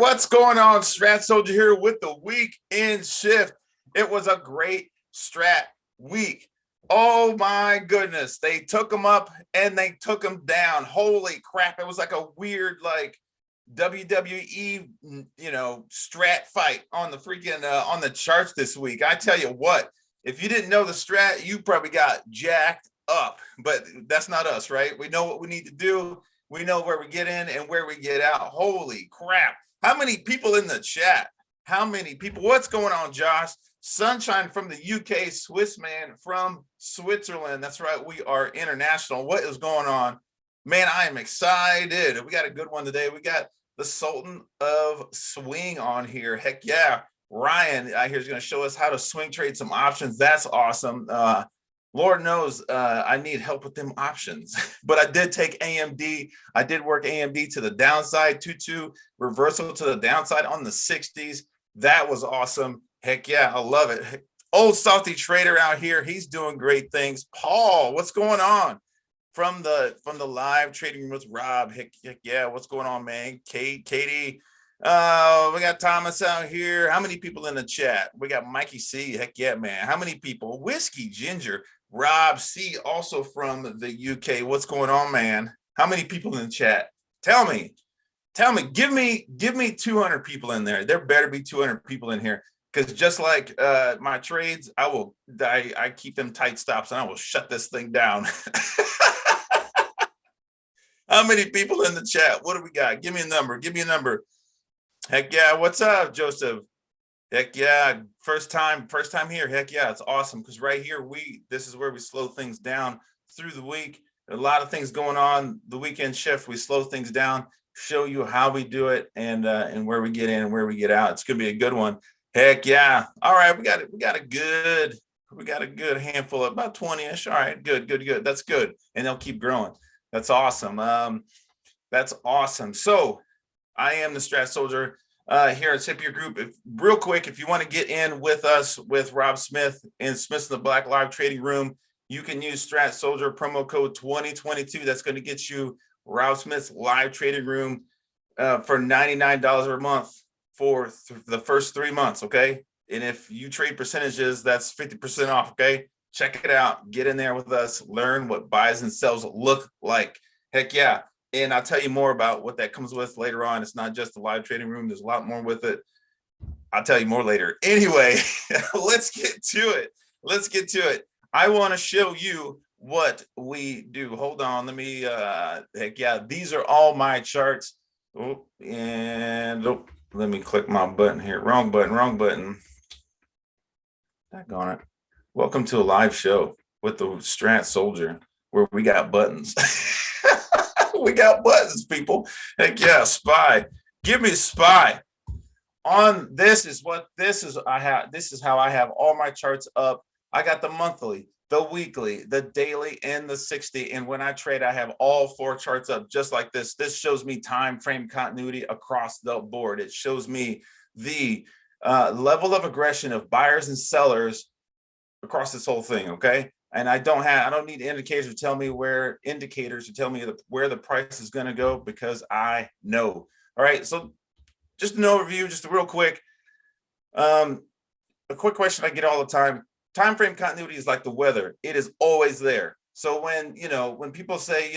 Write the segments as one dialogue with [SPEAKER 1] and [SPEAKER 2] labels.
[SPEAKER 1] what's going on? Strat Soldier here with the weekend shift. It was a great strat week. Oh my goodness. They took them up and they took them down. Holy crap. It was like a weird, like WWE, strat fight on the freaking, on the charts this week. I tell you what, if you didn't know the strat, you probably got jacked up, but that's not us, right? We know what we need to do. We know where we get in and where we get out. Holy crap. How many people in the chat? How many people? What's going on, Josh? Sunshine from the UK, Swiss man from Switzerland. That's right. We are international. What is going on? Man, I am excited. We got a good one today. We got the Sultan of Swing on here. Heck yeah. Ryan I hear is going to show us how to swing trade some options. That's awesome. Lord knows I need help with them options, but I did take AMD. I did work AMD to the downside, 2-2 reversal to the downside on the 60s. That was awesome. Heck yeah, I love it. Old salty trader out here. He's doing great things. Paul, what's going on? From the live trading room with Rob. Heck yeah, what's going on, man? Katie. We got Thomas out here. How many people in the chat? We got Mikey C. Heck yeah, man. How many people? Whiskey Ginger. Rob C. also from the UK. What's going on, man? How many people in the chat? Tell me. Give me 200 people in there. There better be 200 people in here, because just like my trades, I keep them tight stops and I will shut this thing down. How many people in the chat? What do we got? Give me a number. Heck yeah. What's up, Joseph? Heck yeah. First time here. Heck yeah. It's awesome, because right here, this is where we slow things down through the week. A lot of things going on. The weekend shift, we slow things down, show you how we do it, and where we get in and where we get out. It's gonna be a good one. Heck yeah. All right, we got a good handful of about 20-ish. All right, good. That's good. And they'll keep growing. That's awesome. That's awesome. So I am the Strat Soldier here at Scipio Group. Real quick, if you want to get in with us with Rob Smith and Smith's in the Black Live Trading Room, you can use Strat Soldier promo code 2022. That's going to get you Rob Smith's live trading room for $99 a month for the first 3 months. Okay. And if you trade percentages, that's 50% off. Okay. Check it out. Get in there with us. Learn what buys and sells look like. Heck yeah. And I'll tell you more about what that comes with later on. It's not just the live trading room. There's a lot more with it. I'll tell you more later. Anyway, let's get to it. I want to show you what we do. Hold on. Let me, heck yeah. These are all my charts. Let me click my button here. Wrong button. Daggone it. Welcome to a live show with the Strat Soldier, where we got buttons. We got buttons, people. Heck yeah, SPY. Give me SPY. This is how I have all my charts up. I got the monthly, the weekly, the daily, and the 60. And when I trade, I have all 4 charts up just like this. This shows me time frame continuity across the board. It shows me the level of aggression of buyers and sellers across this whole thing. Okay. And I don't need indicators to tell me where the price is going to go, because I know. All right. So just an overview, just real quick. A quick question I get all the time. Time frame continuity is like the weather. It is always there. So when people say,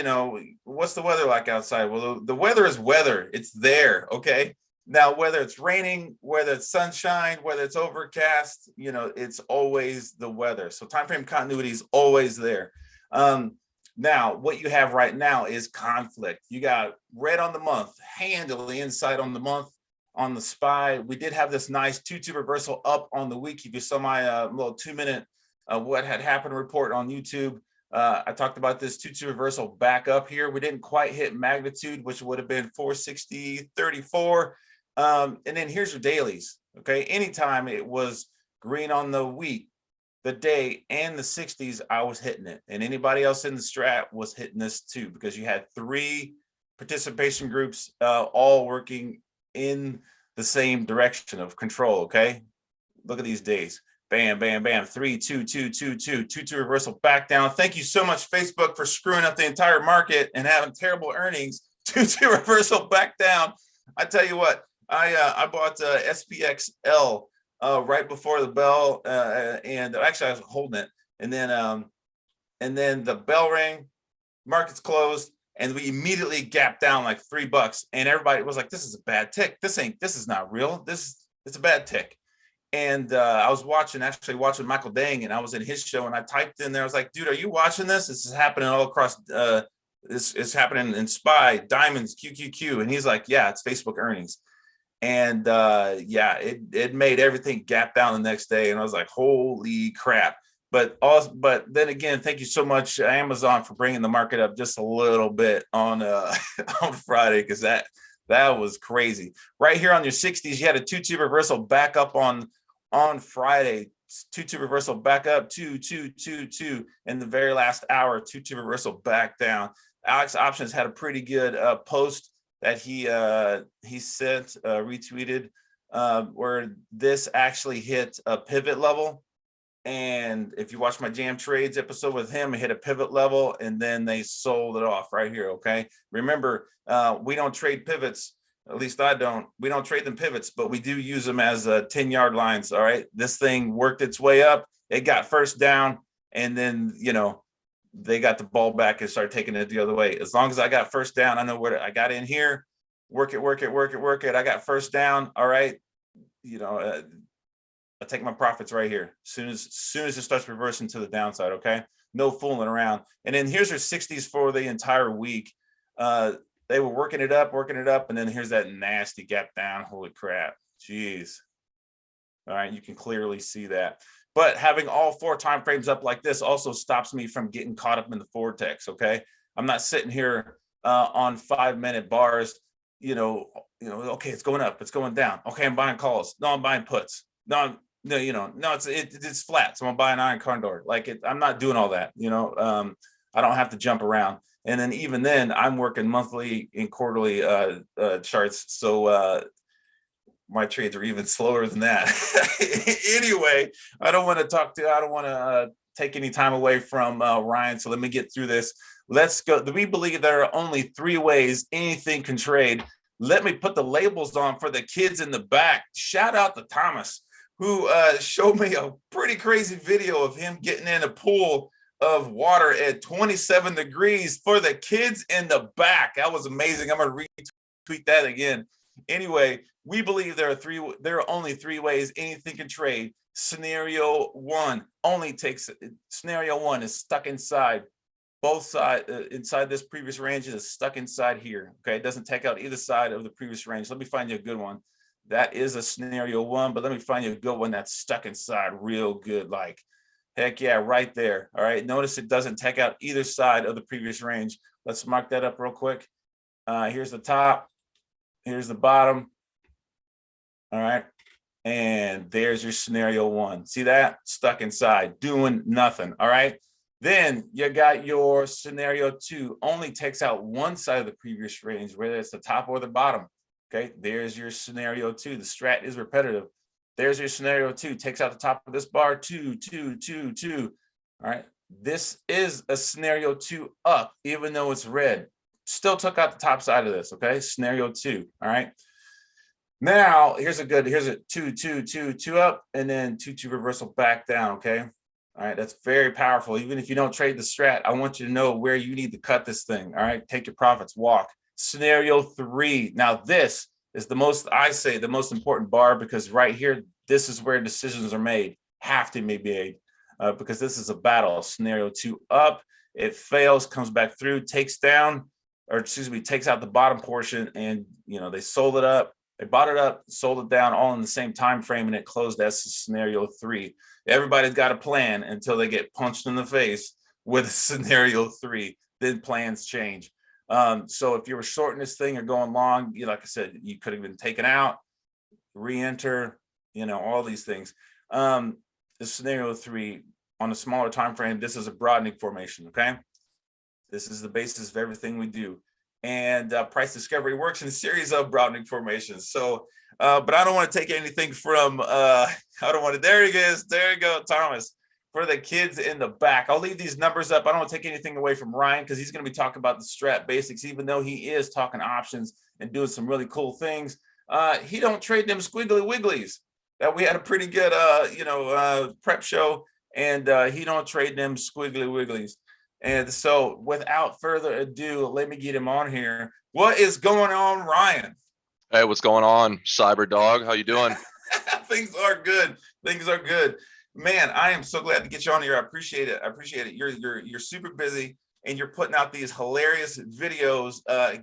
[SPEAKER 1] what's the weather like outside? Well, the weather is weather. It's there. Okay. Now, whether it's raining, whether it's sunshine, whether it's overcast, it's always the weather. So time frame continuity is always there. Now, what you have right now is conflict. You got red on the month, handily inside on the month. On the SPY, we did have this nice 2-2 reversal up on the week. If you saw my little 2-minute what had happened report on YouTube, I talked about this 2-2 reversal back up here. We didn't quite hit magnitude, which would have been 460.34. And then here's your dailies. Okay, anytime it was green on the week, the day, and the 60s, I was hitting it. And anybody else in the strat was hitting this too, because you had 3 participation groups all working in the same direction of control. Okay, look at these days. Bam, bam, bam. 3, 2, 2, 2, 2, 2 reversal back down. Thank you so much, Facebook, for screwing up the entire market and having terrible earnings. 2 reversal back down. I tell you what, I bought SPXL right before the bell, and actually I was holding it, and then the bell rang, markets closed, and we immediately gapped down like $3, and everybody was like, "This is a bad tick. This is not real. It's a bad tick." And I was actually watching Michael Dang, and I was in his show, and I typed in there. I was like, "Dude, are you watching this? This is happening all across. This is happening in SPY, Diamonds, QQQ." And he's like, "Yeah, it's Facebook earnings." And yeah, it made everything gap down the next day, and I was like, "Holy crap!" But then again, thank you so much, Amazon, for bringing the market up just a little bit on on Friday, because that was crazy. Right here on your 60s, you had a 2-2 reversal back up on Friday. 2-2 reversal back up, 2-2-2-2 in the very last hour. 2-2 reversal back down. Alex Options had a pretty good post that he sent, retweeted, where this actually hit a pivot level. And if you watch my Jam Trades episode with him, it hit a pivot level, and then they sold it off right here. Okay, remember, we don't trade pivots. At least I don't. We don't trade them pivots, but we do use them as 10-yard lines. All right, this thing worked its way up. It got first down, and then they got the ball back and started taking it the other way. As long as I got first down, I know where I got in here. Work it. I got first down. All right, I take my profits right here. As soon as it starts reversing to the downside, okay? No fooling around. And then here's your 60s for the entire week. They were working it up, and then here's that nasty gap down. Holy crap. Jeez. All right, you can clearly see that. But having all 4 time frames up like this also stops me from getting caught up in the vortex, okay? I'm not sitting here on 5-minute bars, okay, it's going up, it's going down. Okay, I'm buying calls. No, I'm buying puts. No, it's flat. So I'm buying iron condor. I'm not doing all that. I don't have to jump around. And then even then, I'm working monthly and quarterly charts. So my trades are even slower than that. Anyway, I don't want to take any time away from Ryan. So let me get through this. Let's go. We believe there are only 3 ways anything can trade. Let me put the labels on for the kids in the back. Shout out to Thomas, who showed me a pretty crazy video of him getting in a pool of water at 27 degrees for the kids in the back. That was amazing. I'm going to retweet that again. Anyway, we believe there are only 3 ways anything can trade. Scenario 1 is stuck inside. Both sides inside this previous range is stuck inside here. Okay, it doesn't take out either side of the previous range. Let me find you a good one. That is a scenario 1, but let me find you a good one that's stuck inside real good. Like, heck yeah, right there. All right, notice it doesn't take out either side of the previous range. Let's mark that up real quick. Here's the top, here's the bottom. All right, and there's your scenario 1. See that? Stuck inside, doing nothing. All right. Then you got your scenario 2, only takes out one side of the previous range, whether it's the top or the bottom. Okay, there's your scenario 2. The strat is repetitive. There's your scenario 2, takes out the top of this bar, 2, 2, 2, 2. All right, this is a scenario 2 up, even though it's red. Still took out the top side of this. Okay, scenario 2. All right. Now here's a 2, 2, 2, 2 up, and then 2, 2 reversal back down. Okay. All right, that's very powerful. Even if you don't trade the strat, I want you to know where you need to cut this thing. All right, take your profits, walk. Scenario 3. Now, this is the most important bar, because right here, this is where decisions are made, have to be made, because this is a battle. Scenario 2 up, it fails, comes back through, takes out the bottom portion, and they sold it up. They bought it up, sold it down, all in the same time frame, and it closed as scenario 3. Everybody's got a plan until they get punched in the face with scenario 3. Then plans change. So if you were shorting this thing or going long, like I said, you could have been taken out, re-enter, all these things. The scenario 3 on a smaller time frame, this is a broadening formation. Okay, this is the basis of everything we do. And price discovery works in a series of broadening formations. So, but I don't want to take anything from, there you go, Thomas, for the kids in the back. I'll leave these numbers up. I don't want to take anything away from Ryan, because he's going to be talking about the strat basics, even though he is talking options and doing some really cool things. He don't trade them squiggly wigglies. That we had a pretty good prep show, and he don't trade them squiggly wigglies. And so without further ado, let me get him on here. What is going on, Ryan?
[SPEAKER 2] Hey, what's going on, Cyber Dog? How you doing?
[SPEAKER 1] Things are good. Things are good. Man, I am so glad to get you on here. I appreciate it. I appreciate it. You're super busy and you're putting out these hilarious videos.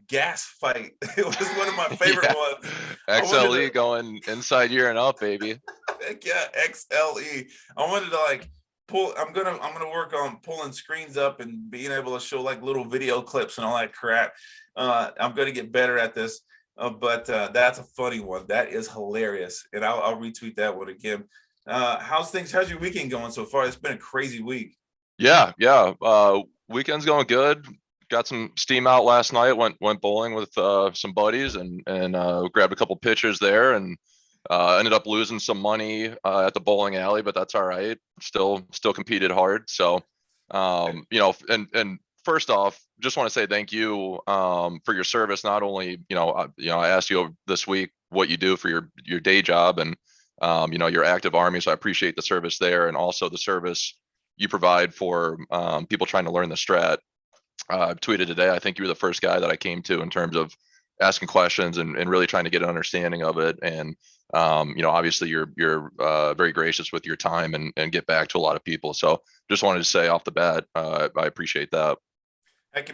[SPEAKER 1] Gas fight. It was one of my favorite
[SPEAKER 2] Yeah,
[SPEAKER 1] ones. I wanted
[SPEAKER 2] XLE
[SPEAKER 1] to
[SPEAKER 2] going inside year and up, baby.
[SPEAKER 1] heck yeah, XLE. I wanted to like pull. I'm gonna work on pulling screens up and being able to show like little video clips and all that crap. I'm gonna get better at this. But that's a funny one. That is hilarious, and I'll retweet that one again. How's things? How's your weekend going so far? It's been a crazy week.
[SPEAKER 2] Yeah. Weekend's going good. Got some steam out last night. Went bowling with some buddies and grabbed a couple pitchers there and ended up losing some money at the bowling alley, but that's all right. Still competed hard. So and first off, just want to say thank you for your service. Not only I asked you this week what you do for your day job and your active army, so I appreciate the service there, and also the service you provide for people trying to learn the strat. I tweeted today, I think you were the first guy that I came to in terms of asking questions and really trying to get an understanding of it. And obviously you're very gracious with your time and get back to a lot of people. So just wanted to say off the bat, I appreciate that.
[SPEAKER 1] Heck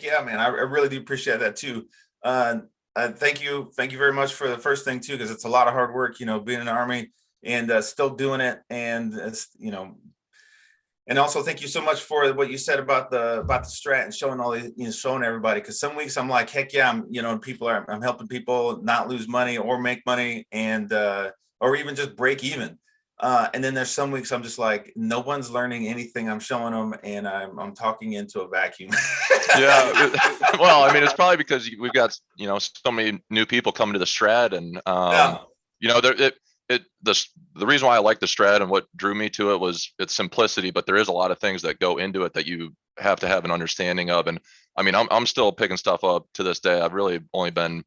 [SPEAKER 1] yeah, man. I really do appreciate that too. Thank you very much for the first thing too, because it's a lot of hard work, being in the army and still doing it, and and also thank you so much for what you said about the strat and showing all the showing everybody, because some weeks I'm like, heck yeah, I'm helping people not lose money or make money, and or even just break even. And then there's some weeks I'm just like, no one's learning anything I'm showing them, and I'm talking into a vacuum.
[SPEAKER 2] Yeah. Well, I mean, it's probably because we've got so many new people coming to the strat, and
[SPEAKER 1] Yeah.
[SPEAKER 2] there the reason why I like the strat and what drew me to it was its simplicity, but there is a lot of things that go into it that you have to have an understanding of. And I mean, I'm still picking stuff up to this day. I've really only been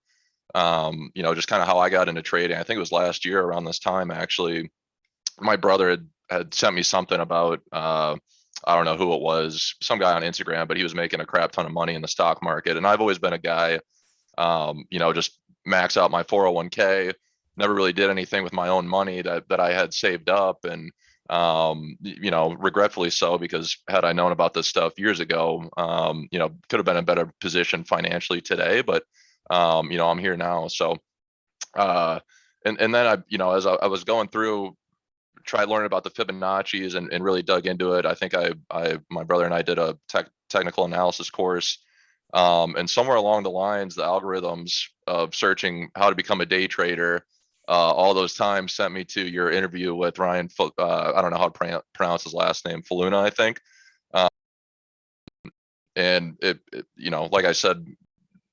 [SPEAKER 2] just kind of how I got into trading. I think it was last year around this time, actually. My brother had sent me something about I don't know who it was, some guy on Instagram, but he was making a crap ton of money in the stock market. And I've always been a guy, just max out my 401k, never really did anything with my own money that I had saved up. And regretfully so, because had I known about this stuff years ago, could have been in a better position financially today. But I'm here now. So and then as I was going through, tried learning about the Fibonacci's and really dug into it. I think my brother and I did a technical analysis course. And somewhere along the lines, the algorithms of searching how to become a day trader, all those times sent me to your interview with Ryan. I don't know how to pronounce his last name, Faluna, I think. And like I said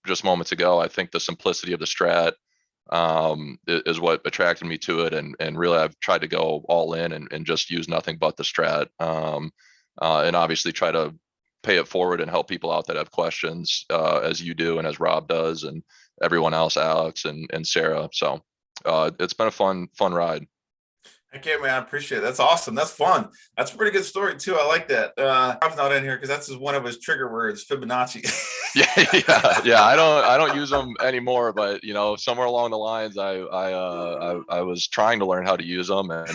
[SPEAKER 2] just moments ago, I think the simplicity of the strat is what attracted me to it, and really I've tried to go all in and just use nothing but the strat, and obviously try to pay it forward and help people out that have questions, as you do and as Rob does and everyone else, Alex and Sarah. So it's been a fun ride.
[SPEAKER 1] Okay, man, I appreciate it. That's awesome. That's fun. That's a pretty good story too. I like that. I'm not in here because that's just one of his trigger words, Fibonacci.
[SPEAKER 2] Yeah. I don't use them anymore, but somewhere along the lines, I was trying to learn how to use them, and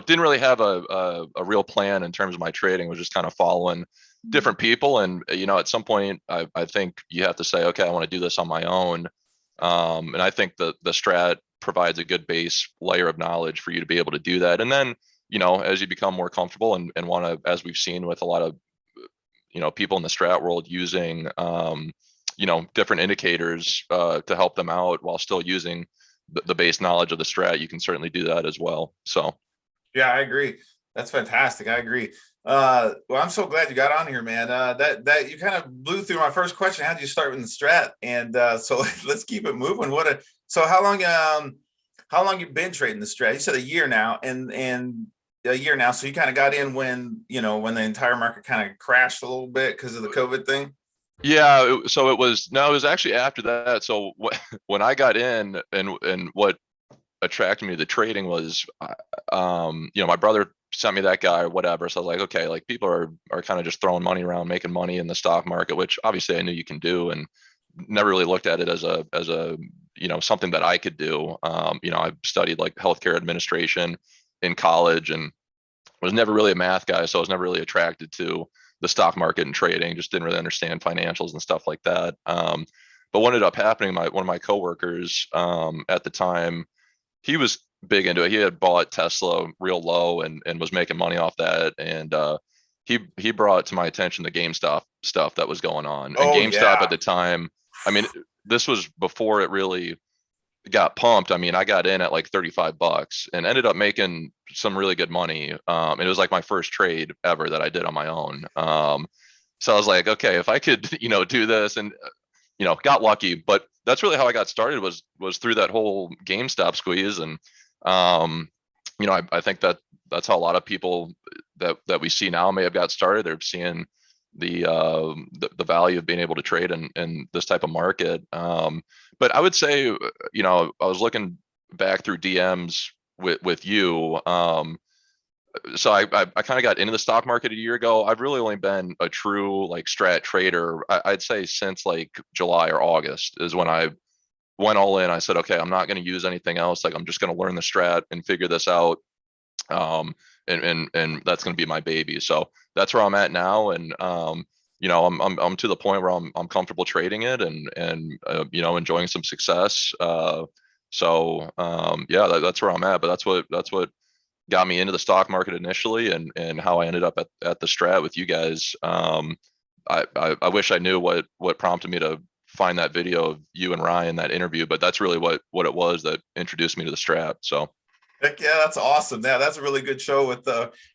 [SPEAKER 2] didn't really have a real plan in terms of my trading. Was just kind of following different people, and at some point, I think you have to say, okay, I want to do this on my own, and I think the strat provides a good base layer of knowledge for you to be able to do that. And then, as you become more comfortable and want to, as we've seen with a lot of, people in the strat world using, different indicators to help them out while still using the base knowledge of the strat, you can certainly do that as well. So.
[SPEAKER 1] Yeah, I agree. That's fantastic. I agree. Well, I'm so glad you got on here, man. That you kind of blew through my first question. How did you start with the strat? And so let's keep it moving. So how long you been trading the strat? You said a year now, and a year now. So you kind of got in when the entire market kind of crashed a little bit because of the COVID thing.
[SPEAKER 2] Yeah, so it was, no, it was actually after that. So when I got in, and what attracted me to the trading was, my brother sent me that guy or whatever. So I was like, okay, like people are kind of just throwing money around, making money in the stock market, which obviously I knew you can do, and never really looked at it as a something that I could do. I studied like healthcare administration in college and was never really a math guy, so I was never really attracted to the stock market and trading. Just didn't really understand financials and stuff like that. But what ended up happening, one of my coworkers at the time, he was big into it. He had bought Tesla real low and was making money off that. And he brought to my attention the GameStop stuff that was going on. And
[SPEAKER 1] Oh
[SPEAKER 2] GameStop at
[SPEAKER 1] yeah.
[SPEAKER 2] the time, I mean, this was before it really got pumped. I mean, I got in at like $35 and ended up making some really good money. And it was like my first trade ever that I did on my own. So I was like, okay, if I could, do this, and got lucky. But that's really how I got started, was through that whole GameStop squeeze. And I think that's how a lot of people that we see now may have got started. They're seeing the value of being able to trade in this type of market. But I would say, I was looking back through DMs with you. So I kind of got into the stock market a year ago. I've really only been a true like strat trader, I'd say, since like July or August is when I went all in. I said, okay, I'm not going to use anything else. Like, I'm just going to learn the strat and figure this out. And that's going to be my baby. So that's where I'm at now. And I'm to the point where I'm comfortable trading it and enjoying some success. Yeah, that's where I'm at. But that's what got me into the stock market initially, and how I ended up at the strat with you guys. I wish I knew what prompted me to find that video of you and Ryan, that interview, but that's really what it was that introduced me to the strat. So
[SPEAKER 1] Heck yeah, that's awesome. Yeah, that's a really good show with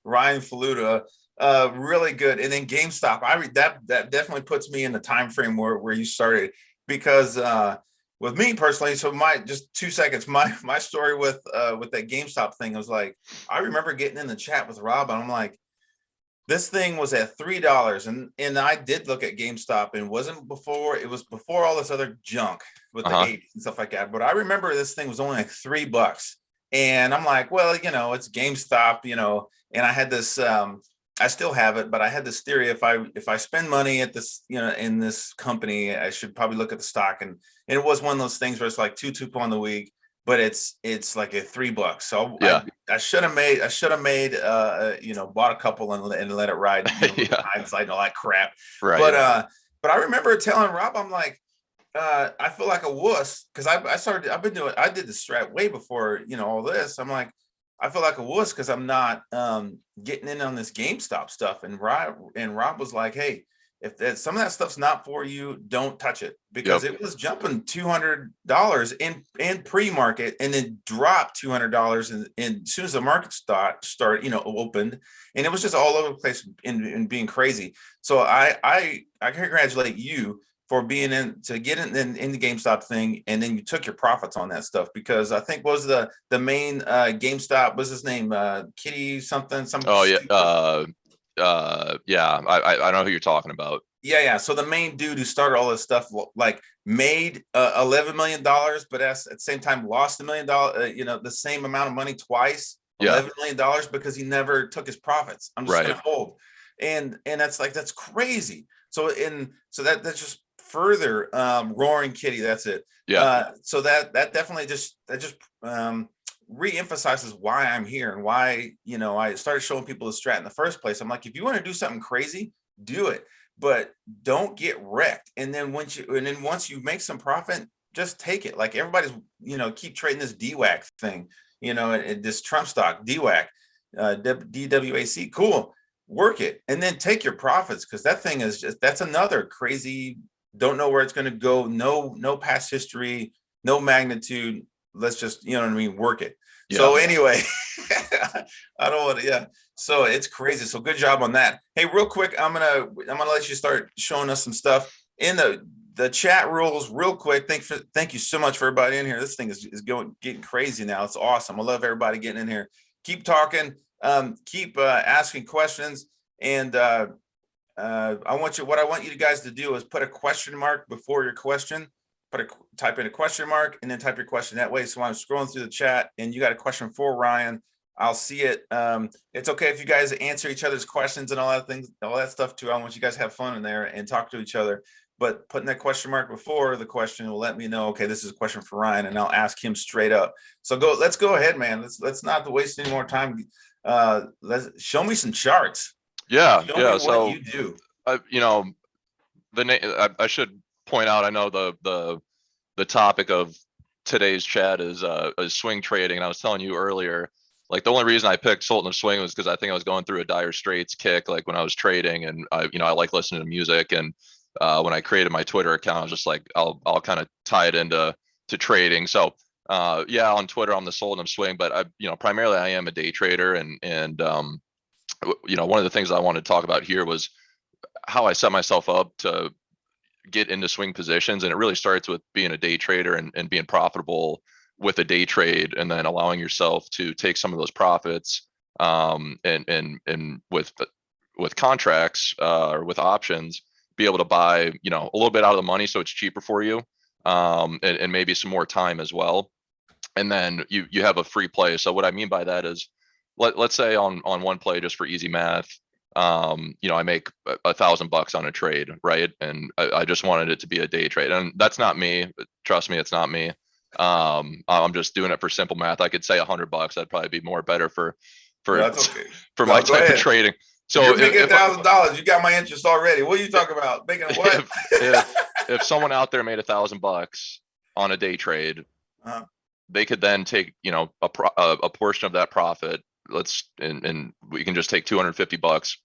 [SPEAKER 1] Ryan Faluta. Really good. And then GameStop, that definitely puts me in the time frame where you started, because with me personally, so my just 2 seconds, my story with that GameStop thing was like, I remember getting in the chat with Rob, and I'm like, this thing was at $3, and I did look at GameStop, and it was before all this other junk with the
[SPEAKER 2] uh-huh.
[SPEAKER 1] 80s and stuff like that. But I remember this thing was only like $3, and I'm like, well, it's GameStop, and I had this I still have it, but I had this theory, if I spend money at this, in this company, I should probably look at the stock. And it was one of those things where it's like two on the week, but it's like at $3. So
[SPEAKER 2] Yeah.
[SPEAKER 1] I should have made bought a couple and let it ride, with
[SPEAKER 2] Yeah.
[SPEAKER 1] hindsight and all that crap.
[SPEAKER 2] Right.
[SPEAKER 1] But I remember telling Rob, I'm like, I feel like a wuss, because I did the strat way before all this. I'm like, I feel like a wuss because I'm not getting in on this GameStop stuff. And Rob was like, hey, if some of that stuff's not for you, don't touch it, because
[SPEAKER 2] Yep.
[SPEAKER 1] it was jumping $200 in pre-market, and then dropped $200 and as soon as the market started opened, and it was just all over the place and being crazy. So I congratulate you for being in to get in the GameStop thing, and then you took your profits on that stuff, because I think was the main GameStop, was his name Kitty something, some
[SPEAKER 2] Oh yeah.
[SPEAKER 1] stupid.
[SPEAKER 2] Yeah. I know who you're talking about.
[SPEAKER 1] Yeah. So the main dude who started all this stuff, like, made $11 million, but at the same time lost $1 million, the same amount of money twice,
[SPEAKER 2] Yeah.
[SPEAKER 1] $11 million, because he never took his profits. I'm just
[SPEAKER 2] Right.
[SPEAKER 1] gonna hold, and that's crazy. So that's just further roaring kitty. That's it.
[SPEAKER 2] Yeah.
[SPEAKER 1] So that definitely just re-emphasizes why I'm here, and why I started showing people the strat in the first place. I'm like, if you want to do something crazy, do it, but don't get wrecked. And then once you make some profit, just take it. Like, everybody's keep trading this DWAC thing, and this Trump stock DWAC, DWAC. Cool, work it, and then take your profits, because that thing is that's another crazy. Don't know where it's going to go. No past history, no magnitude. Let's just, what I mean, work it.
[SPEAKER 2] Yeah.
[SPEAKER 1] So anyway, I don't want to. Yeah. So it's crazy. So good job on that. Hey, real quick, I'm gonna let you start showing us some stuff in the chat rules real quick. Thank you so much for everybody in here. This thing is getting crazy now. It's awesome. I love everybody getting in here. Keep talking. Keep asking questions, and What I want you guys to do is put a question mark before your question. Type in a question mark and then type your question that way. So when I'm scrolling through the chat and you got a question for Ryan, I'll see it. It's okay if you guys answer each other's questions and all that stuff too. I want you guys to have fun in there and talk to each other. But putting that question mark before the question will let me know, okay, this is a question for Ryan, and I'll ask him straight up. So let's go ahead, man. Let's not waste any more time. Let's show me some charts.
[SPEAKER 2] Yeah,
[SPEAKER 1] Show
[SPEAKER 2] yeah.
[SPEAKER 1] me
[SPEAKER 2] So,
[SPEAKER 1] what you do.
[SPEAKER 2] I should point out, I know the topic of today's chat is swing trading. And I was telling you earlier, like the only reason I picked Sultan of Swing was because I think I was going through a Dire Straits kick, like when I was trading, and I like listening to music. And when I created my Twitter account, I was just like, I'll kind of tie it into trading. So yeah, on Twitter, I'm the Sultan of Swing, but primarily I am a day trader. And one of the things I wanted to talk about here was how I set myself up to get into swing positions. And it really starts with being a day trader and being profitable with a day trade, and then allowing yourself to take some of those profits and with contracts or with options, be able to buy a little bit out of the money so it's cheaper for you, and maybe some more time as well. And then you have a free play. So what I mean by that is, let's say on one play, just for easy math, I make $1,000 on a trade, right? And I just wanted it to be a day trade, and that's not me. Trust me, it's not me. I'm just doing it for simple math. I could say $100. That'd probably be more better for
[SPEAKER 1] That's okay.
[SPEAKER 2] for my type of trading.
[SPEAKER 1] So you're making $1,000, you got my interest already. What are you talking about? Making what?
[SPEAKER 2] If someone out there made $1,000 on a day trade, they could then take a portion of that profit. And we can just take $250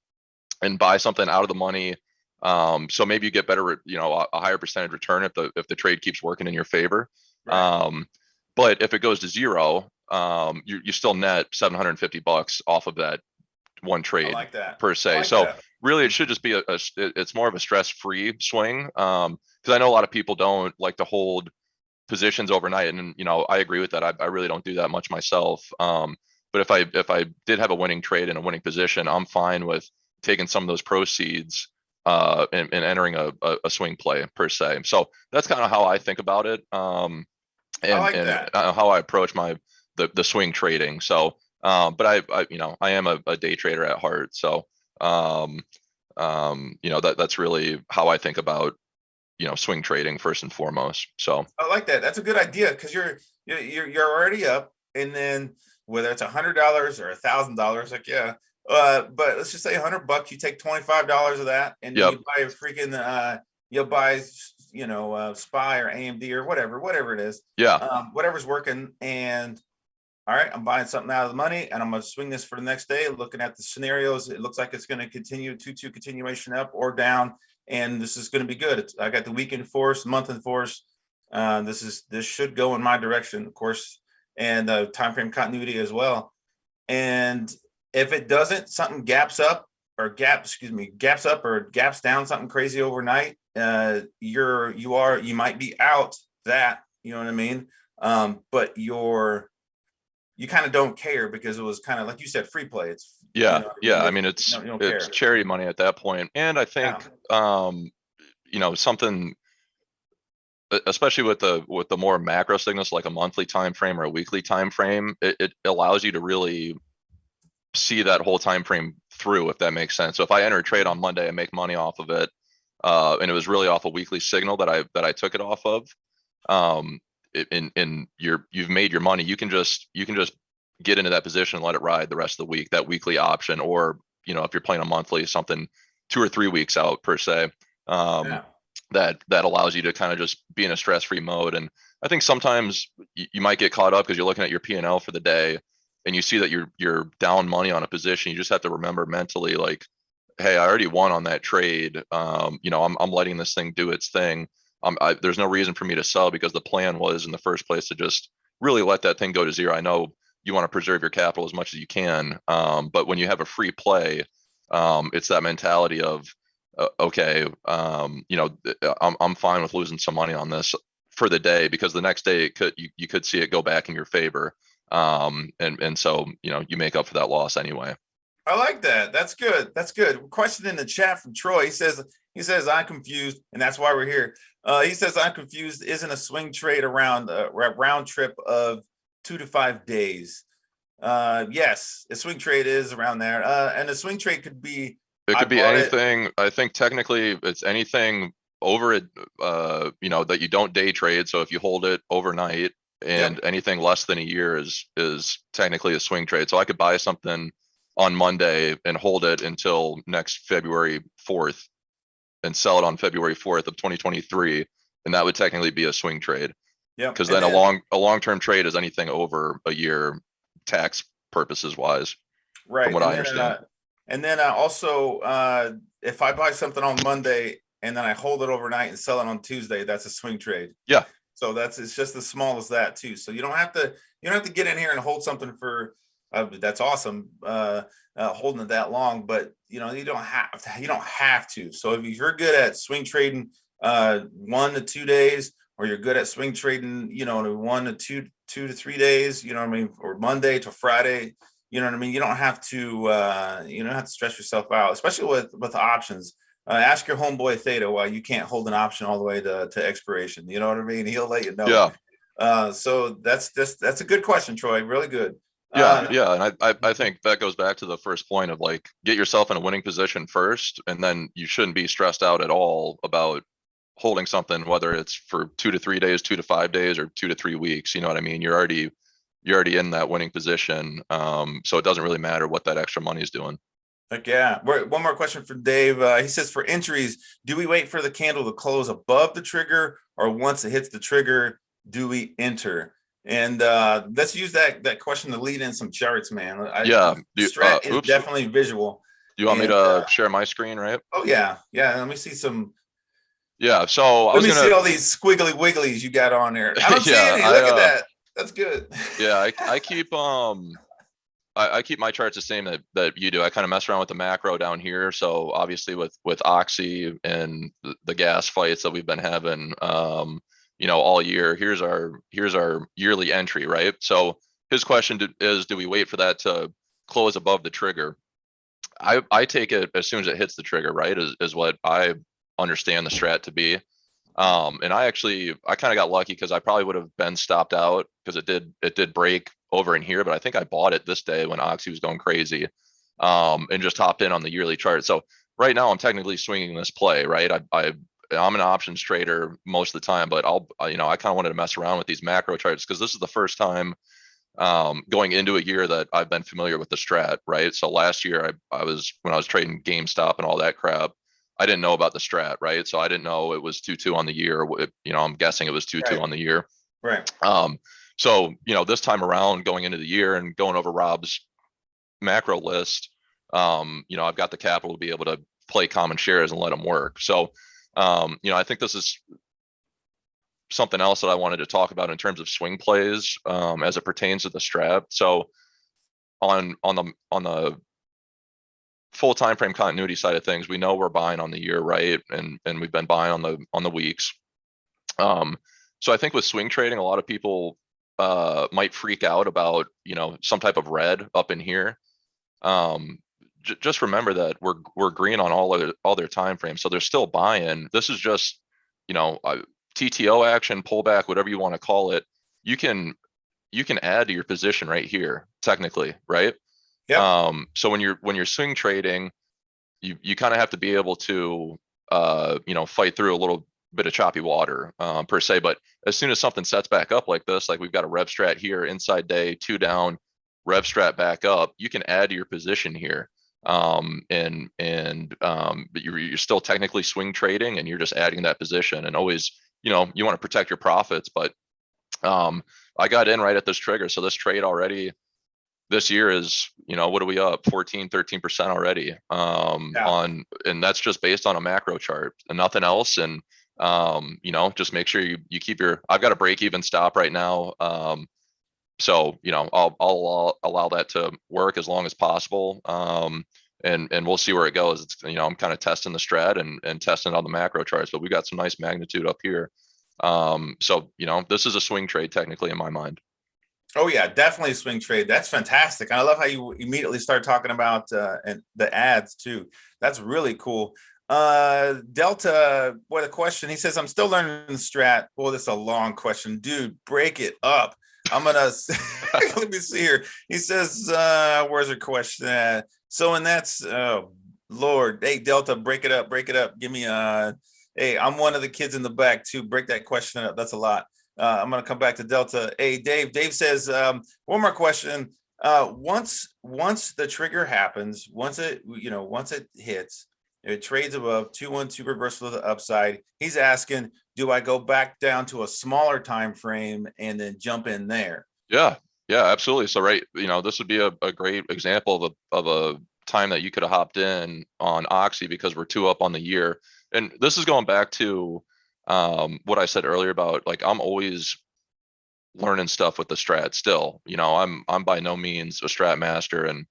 [SPEAKER 2] and buy something out of the money. So maybe you get better, a higher percentage return if the trade keeps working in your favor. Right. But if it goes to zero, you still net $750 off of that one trade.
[SPEAKER 1] I like that.
[SPEAKER 2] Per se. So really, it should just be it's more of a stress-free swing. Because I know a lot of people don't like to hold positions overnight, and I agree with that. I really don't do that much myself. But if I did have a winning trade in a winning position, I'm fine with taking some of those proceeds and entering a swing play per se. So that's kind of how I think about it. And how I approach the swing trading. So but I am a day trader at heart. So that's really how I think about swing trading first and foremost. So
[SPEAKER 1] I like that. That's a good idea, because you're already up, and then whether it's $100 or $1,000, like but let's just say $100, you take $25 of that, and then you buy a freaking you'll buy SPY or AMD or whatever it is. Whatever's working. And all right, I'm buying something out of the money, and I'm going to swing this for the next day. Looking at the scenarios, it looks like it's going to continue 2-2 continuation up or down, and this is going to be good. I got the week in force, month in force. This should go in my direction, of course, and time frame continuity as well. And if it doesn't, something gaps up or gaps down, something crazy overnight, you might be out that, you know what I mean? But you kind of don't care, because it was kind of like you said, free play. It's
[SPEAKER 2] I mean, it's charity money at that point. And I think something, especially with the more macro signals, like a monthly time frame or a weekly time frame, it allows you to really see that whole time frame through, if that makes sense. So if I enter a trade on Monday and make money off of it, and it was really off a weekly signal that I took it off of, you've made your money. You can just get into that position and let it ride the rest of the week, that weekly option. Or if you're playing a monthly, something 2 or 3 weeks out per se, that allows you to kind of just be in a stress-free mode. And I think sometimes you might get caught up because you're looking at your P&L for the day, and you see that you're down money on a position. You just have to remember mentally, like, hey, I already won on that trade. I'm letting this thing do its thing. There's no reason for me to sell, because the plan was in the first place to just really let that thing go to zero. I know you want to preserve your capital as much as you can, but when you have a free play, it's that mentality of okay, I'm fine with losing some money on this for the day, because the next day you could see it go back in your favor, and so you make up for that loss anyway.
[SPEAKER 1] I like that. That's good. That's good. Question in the chat from Troy. He says I'm confused, and that's why we're here. He says I'm confused. Isn't a swing trade around a round trip of 2 to 5 days? Yes, a swing trade is around there. And a swing trade could be
[SPEAKER 2] It
[SPEAKER 1] I
[SPEAKER 2] could be
[SPEAKER 1] bought it.
[SPEAKER 2] anything. I think technically it's anything over it, that you don't day trade. So if you hold it overnight, and
[SPEAKER 1] Yep.
[SPEAKER 2] anything less than a year is technically a swing trade. So I could buy something on Monday and hold it until next February 4th and sell it on February 4th of 2023, and that would technically be a swing trade.
[SPEAKER 1] Yep.
[SPEAKER 2] Because
[SPEAKER 1] And
[SPEAKER 2] then
[SPEAKER 1] then
[SPEAKER 2] a long-term trade is anything over a year, tax purposes wise, from
[SPEAKER 1] right.
[SPEAKER 2] what I understand.
[SPEAKER 1] And then also if I buy something on Monday and then I hold it overnight and sell it on Tuesday, that's a swing trade.
[SPEAKER 2] Yeah.
[SPEAKER 1] So it's just as small as that too. So you don't have to get in here and hold something for that's awesome holding it that long, but you don't have to. So if you're good at swing trading 1 to 2 days, or you're good at swing trading, 1 to 2 to 3 days, you know what I mean, or Monday to Friday, you know what I mean. You don't have to stress yourself out, especially with options. Ask your homeboy Theta why you can't hold an option all the way to expiration. You know what I mean? He'll let you know.
[SPEAKER 2] Yeah.
[SPEAKER 1] So that's a good question, Troy. Really good.
[SPEAKER 2] Yeah,
[SPEAKER 1] Uh,
[SPEAKER 2] yeah, and I think that goes back to the first point of like get yourself in a winning position first, and then you shouldn't be stressed out at all about holding something, whether it's for 2 to 3 days, 2 to 5 days, or 2 to 3 weeks. You know what I mean? You're already in that winning position, so it doesn't really matter what that extra money is doing.
[SPEAKER 1] Heck yeah. One more question for Dave. He says, for entries, do we wait for the candle to close above the trigger, or once it hits the trigger, do we enter? And let's use that question to lead in some charts, man.
[SPEAKER 2] Yeah.
[SPEAKER 1] Strat is
[SPEAKER 2] Oops.
[SPEAKER 1] definitely visual.
[SPEAKER 2] Do you want me
[SPEAKER 1] And
[SPEAKER 2] to share my screen, right?
[SPEAKER 1] oh yeah. Let me see some.
[SPEAKER 2] Yeah. So I
[SPEAKER 1] Let
[SPEAKER 2] was
[SPEAKER 1] me
[SPEAKER 2] gonna.
[SPEAKER 1] see all these squiggly wigglies you got on there. I don't see
[SPEAKER 2] Yeah.
[SPEAKER 1] any. Look at that. That's good.
[SPEAKER 2] I keep I keep my charts the same that you do. I kind of mess around with the macro down here. So obviously with Oxy and the gas fights that we've been having, all year, here's our yearly entry, right? So his question is, do we wait for that to close above the trigger? I take it as soon as it hits the trigger, right? Is what I understand the strat to be. And I kind of got lucky because I probably would have been stopped out because it did break over in here, but I think I bought it this day when Oxy was going crazy, and just hopped in on the yearly chart. So right now I'm technically swinging this play, right? I'm an options trader most of the time, but I kind of wanted to mess around with these macro charts because this is the first time going into a year that I've been familiar with the strat, right? So last year when I was trading GameStop and all that crap, I didn't know about the strat, right? So I didn't know it was 2-2 on the year. I'm guessing it was 2-2
[SPEAKER 1] Right.
[SPEAKER 2] on the year.
[SPEAKER 1] Right.
[SPEAKER 2] So this time around, going into the year and going over Rob's macro list, I've got the capital to be able to play common shares and let them work. So, I think this is something else that I wanted to talk about in terms of swing plays, as it pertains to the strat. So on the full time frame continuity side of things, we know we're buying on the year, right? And we've been buying on the weeks. So I think with swing trading, a lot of people might freak out about some type of red up in here. Just remember that we're green on all their time frames, so they're still buying. This is just TTO action, pullback, whatever you want to call it. You can add to your position right here, technically, right?
[SPEAKER 1] Yep.
[SPEAKER 2] So when you're swing trading, you kind of have to be able to fight through a little bit of choppy water, per se. But as soon as something sets back up like this, like we've got a rev strat here, inside day, 2 down, rev strat back up, you can add to your position here. But you're still technically swing trading, and you're just adding that position. And always, you want to protect your profits. But I got in right at this trigger, so this trade already this year is, what are we up 13% already,
[SPEAKER 1] Yeah.
[SPEAKER 2] and that's just based on a macro chart and nothing else. And just make sure you keep I've got a break even stop right now. So I'll allow that to work as long as possible. And we'll see where it goes. It's, I'm kind of testing the strat and testing all the macro charts, but we got some nice magnitude up here. So this is a swing trade technically in my mind.
[SPEAKER 1] Oh yeah, definitely swing trade. That's fantastic. I love how you immediately start talking about and the ads too. That's really cool. Delta, what a question. He says, I'm still learning the strat. Well, this is a long question. Dude, break it up. I'm gonna let me see here. He says, where's your question at? So, and that's Lord, hey Delta, break it up, break it up. Give me hey, I'm one of the kids in the back too. Break that question up. That's a lot. I'm going to come back to Delta. Hey, Dave. Dave says, one more question. Once the trigger happens, once it hits, it trades above 212 reversal to the upside. He's asking, do I go back down to a smaller time frame and then jump in there?
[SPEAKER 2] Yeah, yeah, absolutely. So right, this would be a great example of a time that you could have hopped in on Oxy because we're two up on the year. And this is going back to what I said earlier about like I'm always learning stuff with the strat still. I'm by no means a strat master and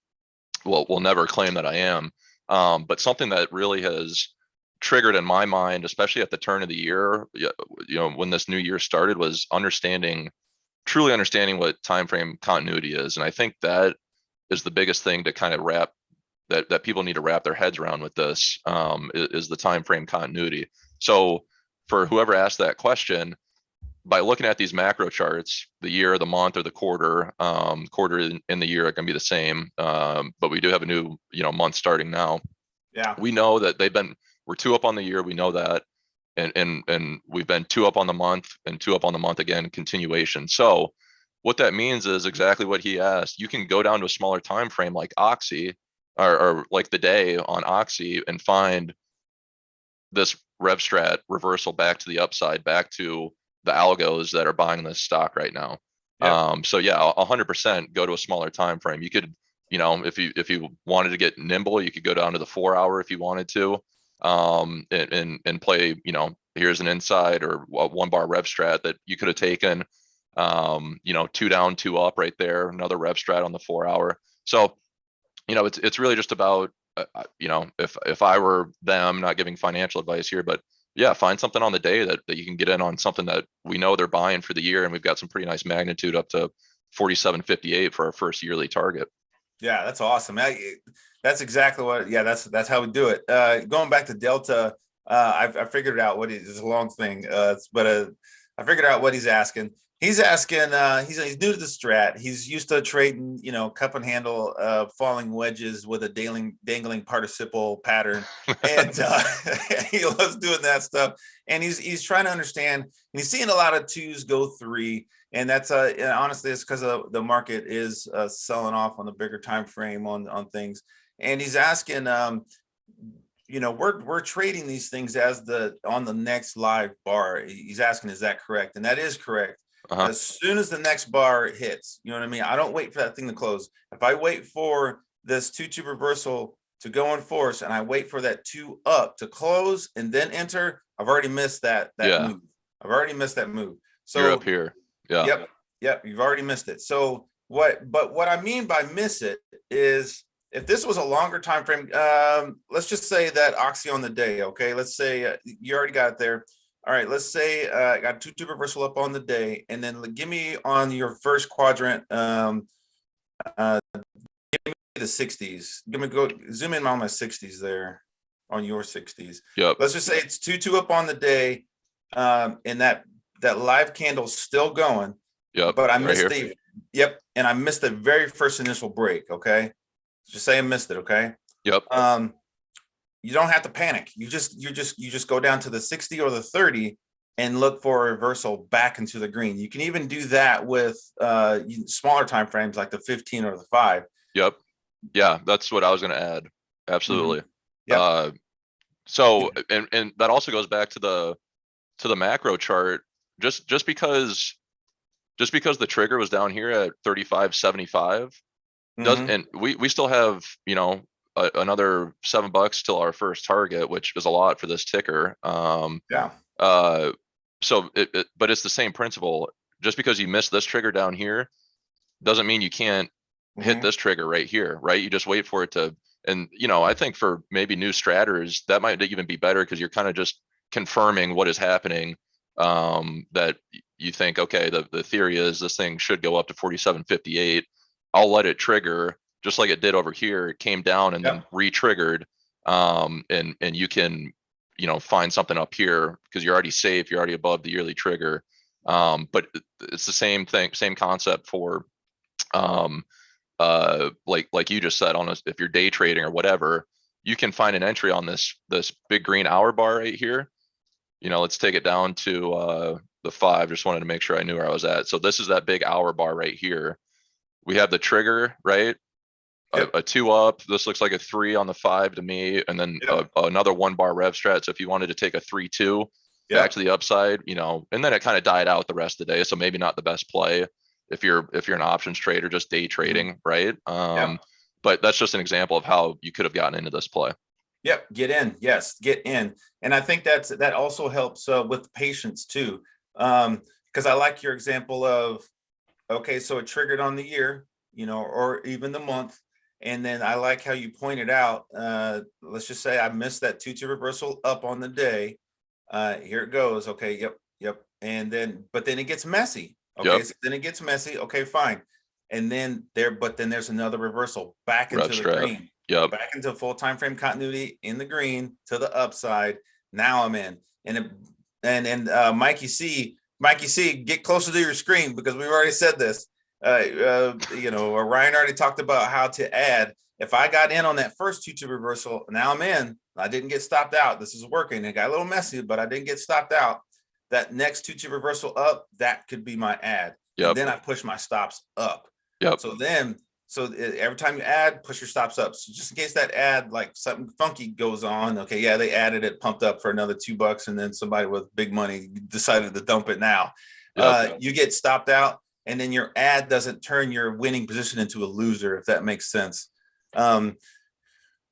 [SPEAKER 2] will never claim that I am. But something that really has triggered in my mind, especially at the turn of the year, when this new year started, was truly understanding what time frame continuity is. And I think that is the biggest thing to kind of wrap that people need to wrap their heads around with this, is the time frame continuity. So for whoever asked that question, by looking at these macro charts, the year, the month, or the quarter, quarter in the year are going to be the same, but we do have a new month starting now.
[SPEAKER 1] Yeah.
[SPEAKER 2] We know that we're two up on the year. We know that, and we've been two up on the month and two up on the month again, continuation. So what that means is exactly what he asked. You can go down to a smaller time frame like Oxy, or like the day on Oxy, and find this rev strat reversal back to the upside, back to the algos that are buying this stock right now.
[SPEAKER 1] Yep.
[SPEAKER 2] So yeah, 100% go to a smaller time frame. You could, if you wanted to get nimble, you could go down to the 4 hour if you wanted to, and play, here's an inside or a 1 bar rev strat that you could have taken, two down, two up right there, another rev strat on the 4 hour. So, it's really just about, if I were them, not giving financial advice here, but yeah, find something on the day that you can get in on something that we know they're buying for the year. And we've got some pretty nice magnitude up to 47.58 for our first yearly target.
[SPEAKER 1] Yeah, that's awesome. That's exactly what. Yeah, that's how we do it. Going back to Delta, I figured out what it's a long thing, but I figured out what he's asking. He's asking. He's new to the strat. He's used to trading, cup and handle, falling wedges with a dangling participle pattern, and he loves doing that stuff. And he's trying to understand. And he's seeing a lot of twos go three. And that's and honestly, it's because the market is selling off on the bigger time frame on things. And he's asking, we're trading these things as on the next live bar. He's asking, is that correct? And that is correct.
[SPEAKER 2] Uh-huh.
[SPEAKER 1] As soon as the next bar hits, you know what I mean? I don't wait for that thing to close. If I wait for this 2-2 reversal to go in force and I wait for that 2 up to close and then enter, I've already missed that
[SPEAKER 2] Yeah.
[SPEAKER 1] move. I've already missed that move. So
[SPEAKER 2] you're up here. Yeah.
[SPEAKER 1] Yep. You've already missed it. So what I mean by miss it is if this was a longer time frame, let's just say that Oxy on the day. Okay. Let's say you already got it there. All right. Let's say I got 2-2 reversal up on the day, and then give me on your first quadrant. Give me the 60s. Go zoom in on my 60s there on your 60s.
[SPEAKER 2] Yep.
[SPEAKER 1] Let's just say it's 2-2 up on the day, and that live candle's still going.
[SPEAKER 2] Yep.
[SPEAKER 1] But I missed and I missed the very first initial break. Okay, just say I missed it. Okay.
[SPEAKER 2] Yep.
[SPEAKER 1] You don't have to panic. You just go down to the 60 or the 30 and look for a reversal back into the green. You can even do that with smaller time frames like the 15 or the 5.
[SPEAKER 2] Yep. Yeah, that's what I was going to add. Absolutely.
[SPEAKER 1] Mm-hmm. Yep.
[SPEAKER 2] So and that also goes back to the macro chart. Just because the trigger was down here at 35.75 doesn't, and we still have another $7 till our first target, which is a lot for this ticker.
[SPEAKER 1] Yeah.
[SPEAKER 2] So but it's the same principle. Just because you missed this trigger down here doesn't mean you can't hit this trigger right here, right? You just wait for it to, and I think for maybe new stratters that might even be better because you're kind of just confirming what is happening, that you think, okay, the theory is this thing should go up to 47.58. I'll let it trigger just like it did over here. It came down and then
[SPEAKER 1] Yep.
[SPEAKER 2] re-triggered. And you can, find something up here because you're already safe. You're already above the yearly trigger. But it's the same thing, same concept for, um, like you just said, if you're day trading or whatever, you can find an entry on this big green hour bar right here. Let's take it down to the 5. Just wanted to make sure I knew where I was at. So this is that big hour bar right here. We have the trigger, right?
[SPEAKER 1] Yep.
[SPEAKER 2] A 2 up. This looks like a 3 on the 5 to me, and then
[SPEAKER 1] Yep.
[SPEAKER 2] another 1 bar rev strat. So if you wanted to take a 3-2 back
[SPEAKER 1] Yep.
[SPEAKER 2] to the upside, and then it kind of died out the rest of the day. So maybe not the best play if you're an options trader, just day trading, right?
[SPEAKER 1] Yep.
[SPEAKER 2] But that's just an example of how you could have gotten into this play.
[SPEAKER 1] Yep. Get in. Yes. Get in. And I think that also helps with patience too. Because I like your example of, okay, so it triggered on the year, or even the month. And then I like how you pointed out, let's just say I missed that 2-2 reversal up on the day. Here it goes. Okay. Yep. Yep. And but then it gets messy. Okay.
[SPEAKER 2] Yep.
[SPEAKER 1] So then it gets messy. Okay, fine. And then there's another reversal back
[SPEAKER 2] Rev
[SPEAKER 1] into the
[SPEAKER 2] strat.
[SPEAKER 1] green,
[SPEAKER 2] Yep.
[SPEAKER 1] back into full time frame continuity in the green to the upside. Now I'm in. And Mikey C, get closer to your screen because we've already said this. Ryan already talked about how to add. If I got in on that first 2-2 reversal, now I'm in. I didn't get stopped out. This is working. It got a little messy, but I didn't get stopped out. That next 2-2 reversal up, that could be my add.
[SPEAKER 2] Yep.
[SPEAKER 1] And then I push my stops up.
[SPEAKER 2] Yep.
[SPEAKER 1] So every time you add, push your stops up. So just in case that add, like something funky goes on, okay, yeah, they added it, pumped up for another $2, and then somebody with big money decided to dump it now.
[SPEAKER 2] Yep.
[SPEAKER 1] You get stopped out, and then your add doesn't turn your winning position into a loser, if that makes sense. Does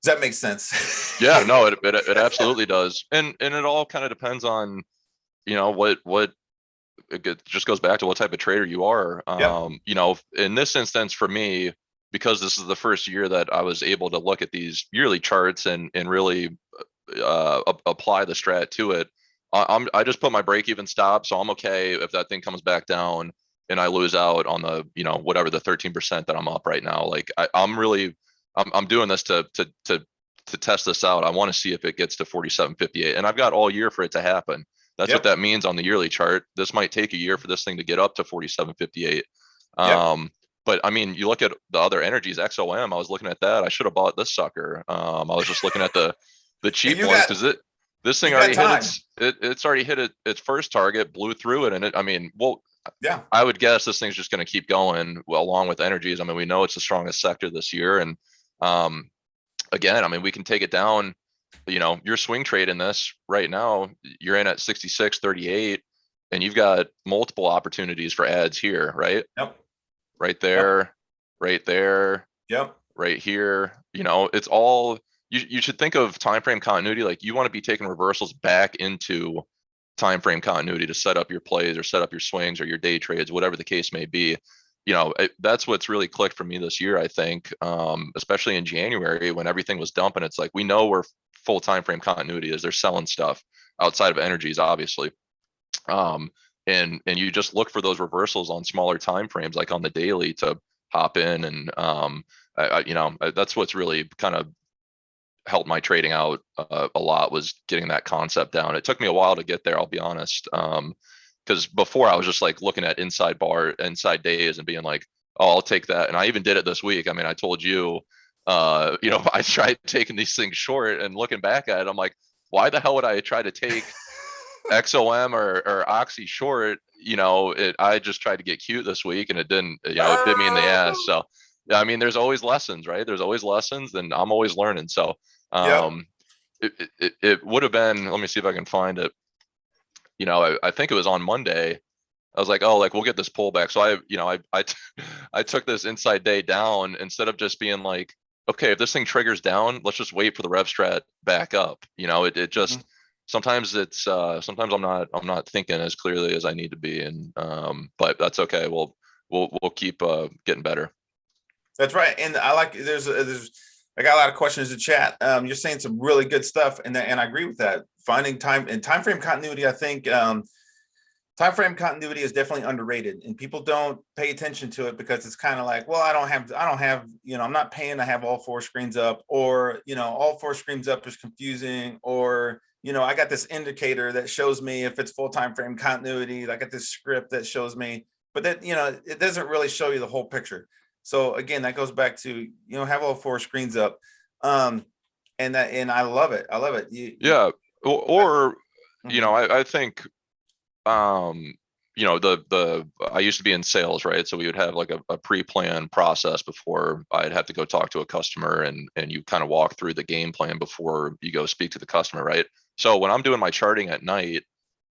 [SPEAKER 1] that make sense?
[SPEAKER 2] Yeah, no, it absolutely does. And it all kind of depends on, what it just goes back to what type of trader you are.
[SPEAKER 1] Yep.
[SPEAKER 2] In this instance for me, because this is the first year that I was able to look at these yearly charts and really apply the strat to it. I just put my break even stop, so I'm okay if that thing comes back down and I lose out on the whatever the 13% that I'm up right now. Like I'm doing this to test this out. I want to see if it gets to 47.58, and I've got all year for it to happen. That's
[SPEAKER 1] Yep.
[SPEAKER 2] what that means on the yearly chart. This might take a year for this thing to get up to 47.58.
[SPEAKER 1] Yep.
[SPEAKER 2] But I mean, you look at the other energies, XOM. I was looking at that. I should have bought this sucker. I was just looking at the cheap ones because this thing already hit it's already hit its first target, blew through it, and
[SPEAKER 1] yeah,
[SPEAKER 2] I would guess this thing's just going to keep going along with energies. I mean, we know it's the strongest sector this year, and again, I mean, we can take it down. Your swing trade in this right now, you're in at 66.38, and you've got multiple opportunities for ads here, right?
[SPEAKER 1] Yep.
[SPEAKER 2] Right there, right there,
[SPEAKER 1] Yep.
[SPEAKER 2] right here. It's all you should think of time frame continuity. Like you want to be taking reversals back into time frame continuity to set up your plays or set up your swings or your day trades, whatever the case may be. That's what's really clicked for me this year, I think, especially in January when everything was dumping. It's like we know where full time frame continuity is. They're selling stuff outside of energies, obviously. And you just look for those reversals on smaller time frames, like on the daily, to hop in. And that's what's really kind of helped my trading out a lot, was getting that concept down. It took me a while to get there, I'll be honest. Because before I was just like looking at inside days and being like, oh, I'll take that. And I even did it this week. I mean, I told you, I tried taking these things short, and looking back at it, I'm like, why the hell would I try to take XOM or Oxy short? I just tried to get cute this week, and it didn't, it bit me in the ass. So, I mean, there's always lessons, right? There's always lessons, and I'm always learning. So, it would have been, let me see if I can find it. I think it was on Monday. I was like, oh, like we'll get this pullback. So I took this inside day down instead of just being like, okay, if this thing triggers down, let's just wait for the rev strat back up. It just sometimes sometimes I'm not thinking as clearly as I need to be, and but that's okay. We'll keep getting better.
[SPEAKER 1] That's right. And I like I got a lot of questions in chat. You're saying some really good stuff, and I agree with that. Finding time and time frame continuity, I think time frame continuity is definitely underrated, and people don't pay attention to it because it's kind of like, well, I don't have, I'm not paying to have all four screens up, or, all four screens up is confusing, or, I got this indicator that shows me if it's full time frame continuity. I got this script that shows me, but that, it doesn't really show you the whole picture. So again, that goes back to, have all four screens up. And I love it. I love it.
[SPEAKER 2] Yeah. Or
[SPEAKER 1] Mhm.
[SPEAKER 2] I think, I used to be in sales, right? So we would have like a pre-planned process before I'd have to go talk to a customer, and you kind of walk through the game plan before you go speak to the customer, right? So when I'm doing my charting at night,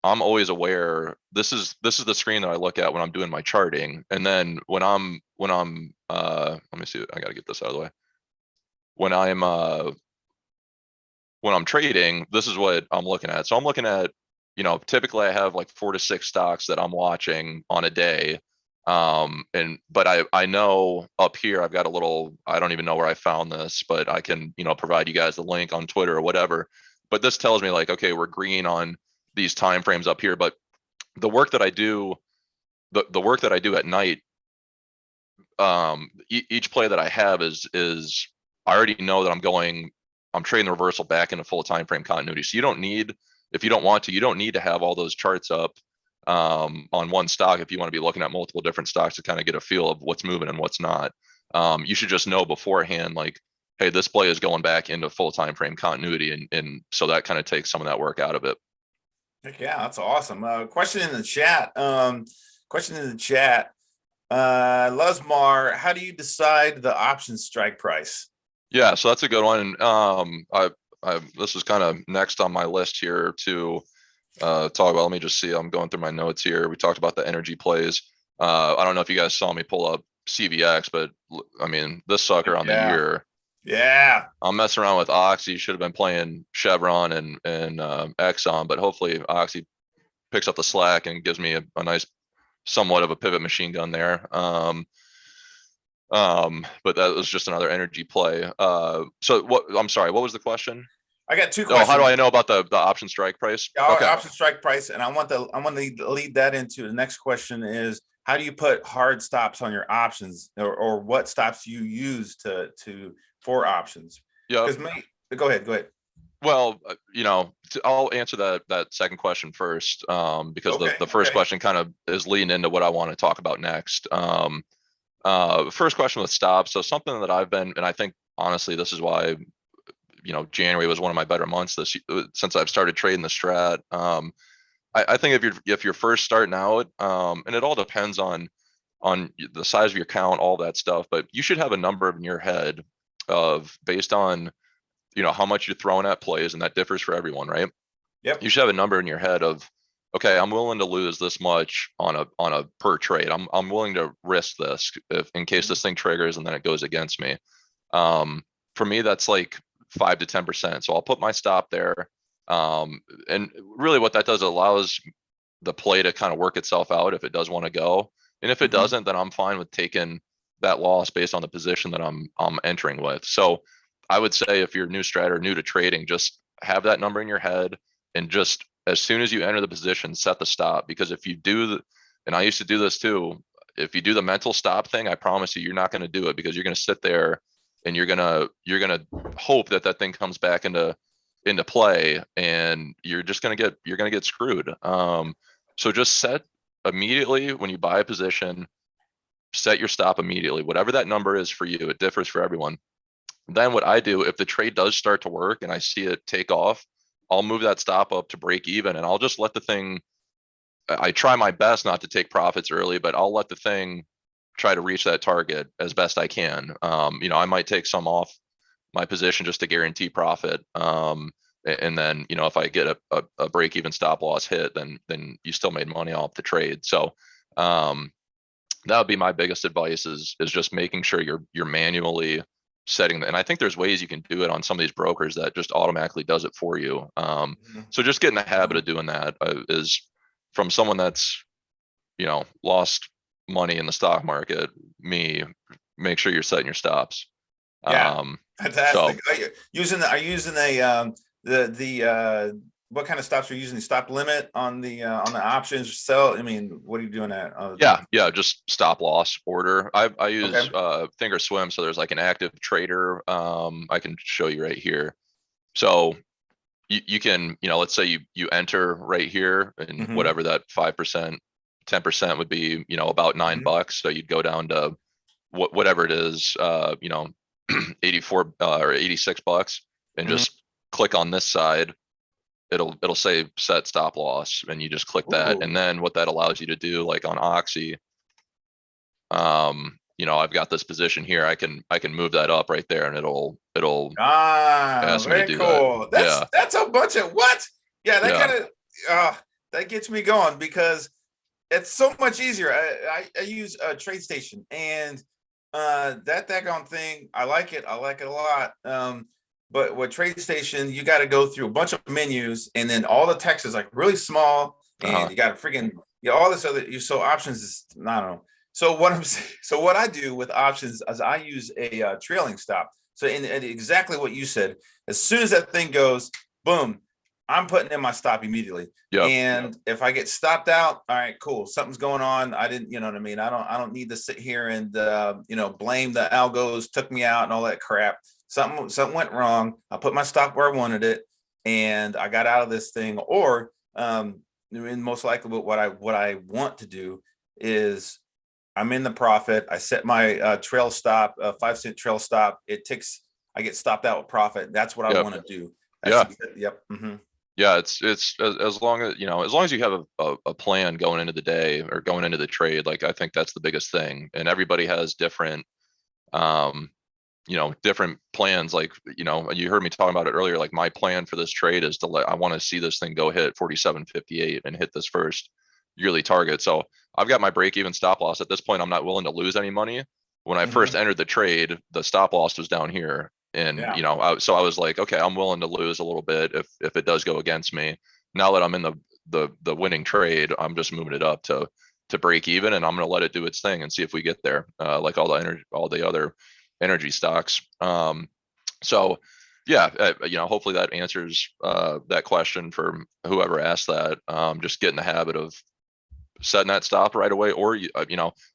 [SPEAKER 2] I'm always aware this is the screen that I look at when I'm doing my charting. And then when I'm let me see, I got to get this out of the way. When I'm trading, this is what I'm looking at. So I'm looking at, typically I have like 4 to 6 stocks that I'm watching on a day. But I know up here I've got a little, I don't even know where I found this, but I can, provide you guys the link on Twitter or whatever. But this tells me like, okay, we're green on these time frames up here. But the work that I do, the work that I do at night, each play that I have is I already know that I'm trading the reversal back into full time frame continuity. So you don't need, if you don't want to, you don't need to have all those charts up on one stock if you want to be looking at multiple different stocks to kind of get a feel of what's moving and what's not. You should just know beforehand, like, hey, this play is going back into full time frame continuity, and so that kind of takes some of that work out of it.
[SPEAKER 1] Heck yeah, that's awesome. Question in the chat. Lusmar, how do you decide the option strike price?
[SPEAKER 2] Yeah, so that's a good one. This is kind of next on my list here to talk about. Let me just see. I'm going through my notes here. We talked about the energy plays. I don't know if you guys saw me pull up CVX, but I mean, this sucker on the year.
[SPEAKER 1] Yeah.
[SPEAKER 2] I'm messing around with Oxy. Should have been playing Chevron and Exxon, but hopefully Oxy picks up the slack and gives me a nice, somewhat of a pivot machine gun there. But that was just another energy play. So what? I'm sorry. What was the question?
[SPEAKER 1] I got two questions.
[SPEAKER 2] Oh, how do I know about the option strike price?
[SPEAKER 1] Okay. Option strike price, and I want to lead that into the next question is, how do you put hard stops on your options, or what stops you use for options?
[SPEAKER 2] Yeah.
[SPEAKER 1] Go ahead.
[SPEAKER 2] Well, I'll answer that second question first, because the first question kind of is leading into what I want to talk about next. First question with stops. So something that I've been, and I think honestly, this is why, January was one of my better months since I've started trading the strat. I think if you're first starting out, and it all depends on the size of your count, all that stuff, but you should have a number in your head of, based on, how much you're throwing at plays, and that differs for everyone, right?
[SPEAKER 1] Yep.
[SPEAKER 2] You should have a number in your head of, okay, I'm willing to lose this much on a per trade. I'm willing to risk this in case this thing triggers and then it goes against me. For me, that's like 5 to 10%. So I'll put my stop there. And really what that does, it allows the play to kind of work itself out if it does want to go. And if it doesn't, then I'm fine with taking that loss based on the position that I'm entering with. So I would say if you're new strat or new to trading, just have that number in your head, and just as soon as you enter the position, set the stop. Because if you do, and I used to do this too, if you do the mental stop thing, I promise you're not going to do it, because you're going to sit there and you're going to hope that thing comes back into play, and you're going to get screwed. So just set immediately when you buy a position, set your stop immediately, whatever that number is for you. It differs for everyone. Then what I do, if the trade does start to work and I see it take off, I'll move that stop up to break even, and I'll just let the thing, I try my best not to take profits early, but I'll let the thing try to reach that target as best I can. I might take some off my position just to guarantee profit. And then, if I get a break even stop loss hit, then you still made money off the trade. So that would be my biggest advice, is just making sure you're manually setting that. And I think there's ways you can do it on some of these brokers that just automatically does it for you. So just get in the habit of doing that, is from someone that's, lost money in the stock market, make sure you're setting your stops.
[SPEAKER 1] Yeah. Fantastic. So, are you using what kind of stops are you using? Stop limit on the options sell? I mean, what are you doing at?
[SPEAKER 2] Yeah, just stop loss order. I use
[SPEAKER 1] Okay.
[SPEAKER 2] Thinkorswim, so there's like an active trader. I can show you right here. So you can, let's say you enter right here and
[SPEAKER 1] Mm-hmm.
[SPEAKER 2] whatever that 5%, 10% would be, about
[SPEAKER 1] Mm-hmm.
[SPEAKER 2] $9. So you'd go down to whatever it is, 84 or $86 and
[SPEAKER 1] Mm-hmm.
[SPEAKER 2] just click on this side. It'll say set stop loss and you just click that. And
[SPEAKER 1] Ooh.
[SPEAKER 2] then what that allows you to do, like on Oxy, I've got this position here. I can move that up right there and it'll ask me to
[SPEAKER 1] Very
[SPEAKER 2] do that.
[SPEAKER 1] cool.
[SPEAKER 2] Yeah.
[SPEAKER 1] That's a bunch of what? Yeah, that
[SPEAKER 2] Yeah.
[SPEAKER 1] kind of that gets me going because it's so much easier. I use a trade station and that daggone thing, I like it. I like it a lot. But with trade station, you got to go through a bunch of menus and then all the text is like really small and
[SPEAKER 2] Uh-huh.
[SPEAKER 1] you got to freaking all this other you so options is I don't know. So what I do with options is I use a trailing stop. So in exactly what you said, as soon as that thing goes, boom, I'm putting in my stop immediately.
[SPEAKER 2] Yep.
[SPEAKER 1] And if I get stopped out, all right, cool. Something's going on. I didn't, you know what I mean? I don't need to sit here and blame the algos took me out and all that crap. Something went wrong. I put my stop where I wanted it and I got out of this thing. Or and most likely what I want to do is I'm in the profit. I set my trail stop, 5 cent trail stop. It ticks. I get stopped out with profit. That's what I
[SPEAKER 2] Yep.
[SPEAKER 1] want to do.
[SPEAKER 2] Yeah.
[SPEAKER 1] Yep. Mm-hmm.
[SPEAKER 2] Yeah. It's as long as, as long as you have a plan going into the day or going into the trade, like I think that's the biggest thing. And everybody has different, um, different plans. Like, you heard me talking about it earlier. Like my plan for this trade is I want to see this thing go hit 47.58 and hit this first yearly target. So I've got my break even stop loss at this point. I'm not willing to lose any money. When I first
[SPEAKER 1] Mm-hmm.
[SPEAKER 2] entered the trade, the stop loss was down here. And,
[SPEAKER 1] Yeah.
[SPEAKER 2] so I was like, okay, I'm willing to lose a little bit if it does go against me. Now that I'm in the winning trade, I'm just moving it up to break even and I'm going to let it do its thing and see if we get there. Like all the other energy stocks. So yeah, hopefully that answers that question for whoever asked that. Just get in the habit of setting that stop right away, or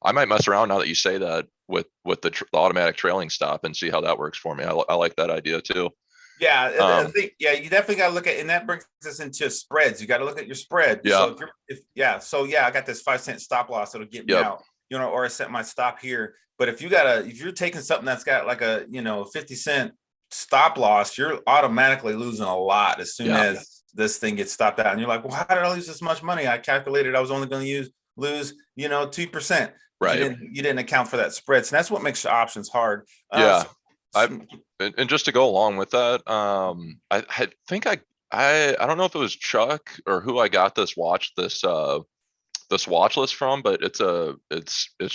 [SPEAKER 2] I might mess around now that you say that with the automatic trailing stop and see how that works for me. I like that idea too.
[SPEAKER 1] Yeah, I think you definitely got to look at, and that brings us into spreads. You got to look at your spread.
[SPEAKER 2] Yeah.
[SPEAKER 1] So if I got this 5 cent stop loss, it'll get me
[SPEAKER 2] Yep.
[SPEAKER 1] out. Or I set my stop here. But if you're taking something that's got like a 50 cent stop loss, you're automatically losing a lot as soon as this thing gets stopped out. And you're like, well, how did I lose this much money? I calculated I was only going to lose 2%.
[SPEAKER 2] Right.
[SPEAKER 1] You didn't account for that spread. So that's what makes options hard.
[SPEAKER 2] Yeah. And just to go along with that, I think I don't know if it was Chuck or who I got this watch list from, but it's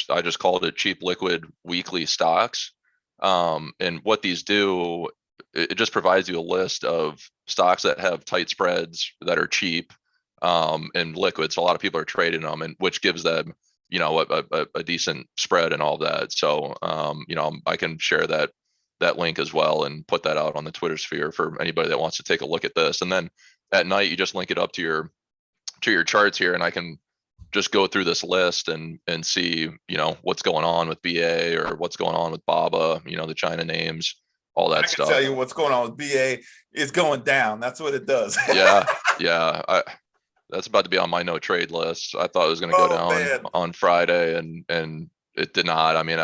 [SPEAKER 2] I just called it cheap liquid weekly stocks. And what these do, it just provides you a list of stocks that have tight spreads that are cheap, and liquid. So a lot of people are trading them, and which gives them, a decent spread and all that. So, I can share that link as well and put that out on the Twitter sphere for anybody that wants to take a look at this. And then at night, you just link it up to your charts here, and I can just go through this list and see, what's going on with BA or what's going on with BABA, the China names, all that stuff.
[SPEAKER 1] I can tell you what's going on with BA. It's going down. That's what it does.
[SPEAKER 2] Yeah. That's about to be on my no trade list. I thought it was going to go down on Friday and it did not. I mean,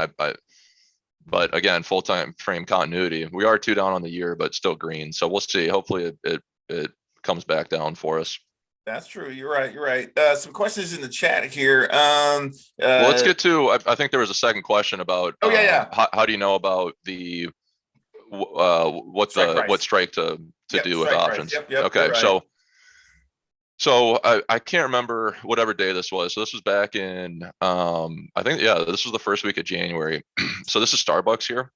[SPEAKER 2] but again, full-time frame continuity. We are 2 down on the year, but still green. So we'll see. Hopefully it comes back down for us.
[SPEAKER 1] That's true. You're right. Some questions in the chat here.
[SPEAKER 2] Well, let's get to. I think there was a second question about. How do you know about the what strike to do with options?
[SPEAKER 1] Yep,
[SPEAKER 2] okay,
[SPEAKER 1] right.
[SPEAKER 2] so I can't remember whatever day this was. So this was back in I think this was the first week of January. So this is Starbucks here.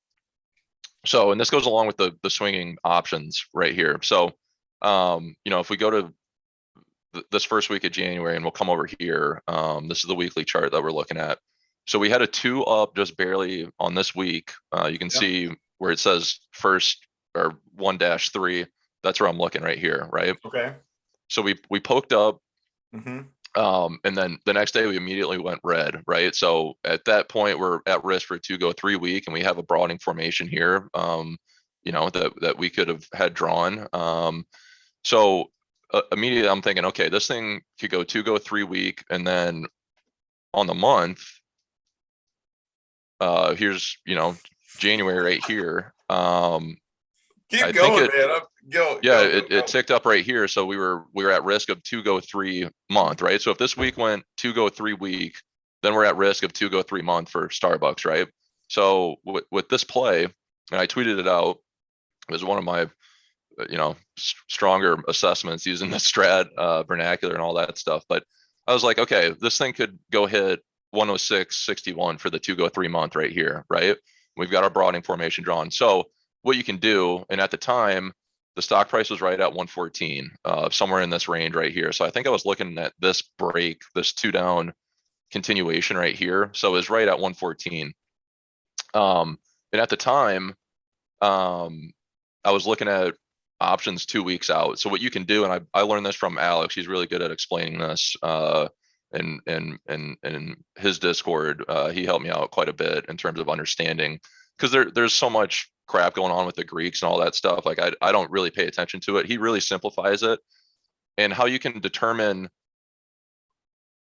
[SPEAKER 2] So and this goes along with the swinging options right here. So if we go to this first week of January and we'll come over here, this is the weekly chart that we're looking at. So we had a 2 up just barely on this week. You can see where it says first or 1-3. That's where I'm looking right here, right?
[SPEAKER 1] Okay.
[SPEAKER 2] So we poked up,
[SPEAKER 1] Mm-hmm.
[SPEAKER 2] and then the next day we immediately went red, right? So at that point, we're at risk for a 2-go-3 week, and we have a broadening formation here, that we could have had drawn. So immediately I'm thinking, okay, this thing could go 2-go-3 week, and then on the month, here's January right here. I
[SPEAKER 1] Keep
[SPEAKER 2] think
[SPEAKER 1] going, man. Go,
[SPEAKER 2] yeah,
[SPEAKER 1] go, go,
[SPEAKER 2] it
[SPEAKER 1] go.
[SPEAKER 2] ticked up right here. So we were at risk of 2-go-3 month, right? So if this week went 2-go-3 week, then we're at risk of 2-go-3 month for Starbucks, right? So with this play, and I tweeted it out, it was one of my stronger assessments using the strat vernacular and all that stuff. But I was like, okay, this thing could go hit 106.61 for the 2-go-3 month right here, right? We've got our broadening formation drawn. So what you can do, and at the time, the stock price was right at 114, somewhere in this range right here. So I think I was looking at this break, this 2-down continuation right here. So it was right at 114. And at the time, I was looking at options 2 weeks out. So what you can do, and I learned this from Alex. He's really good at explaining this. In his Discord, he helped me out quite a bit in terms of understanding, because there's so much crap going on with the Greeks and all that stuff. Like I don't really pay attention to it. He really simplifies it, and how you can determine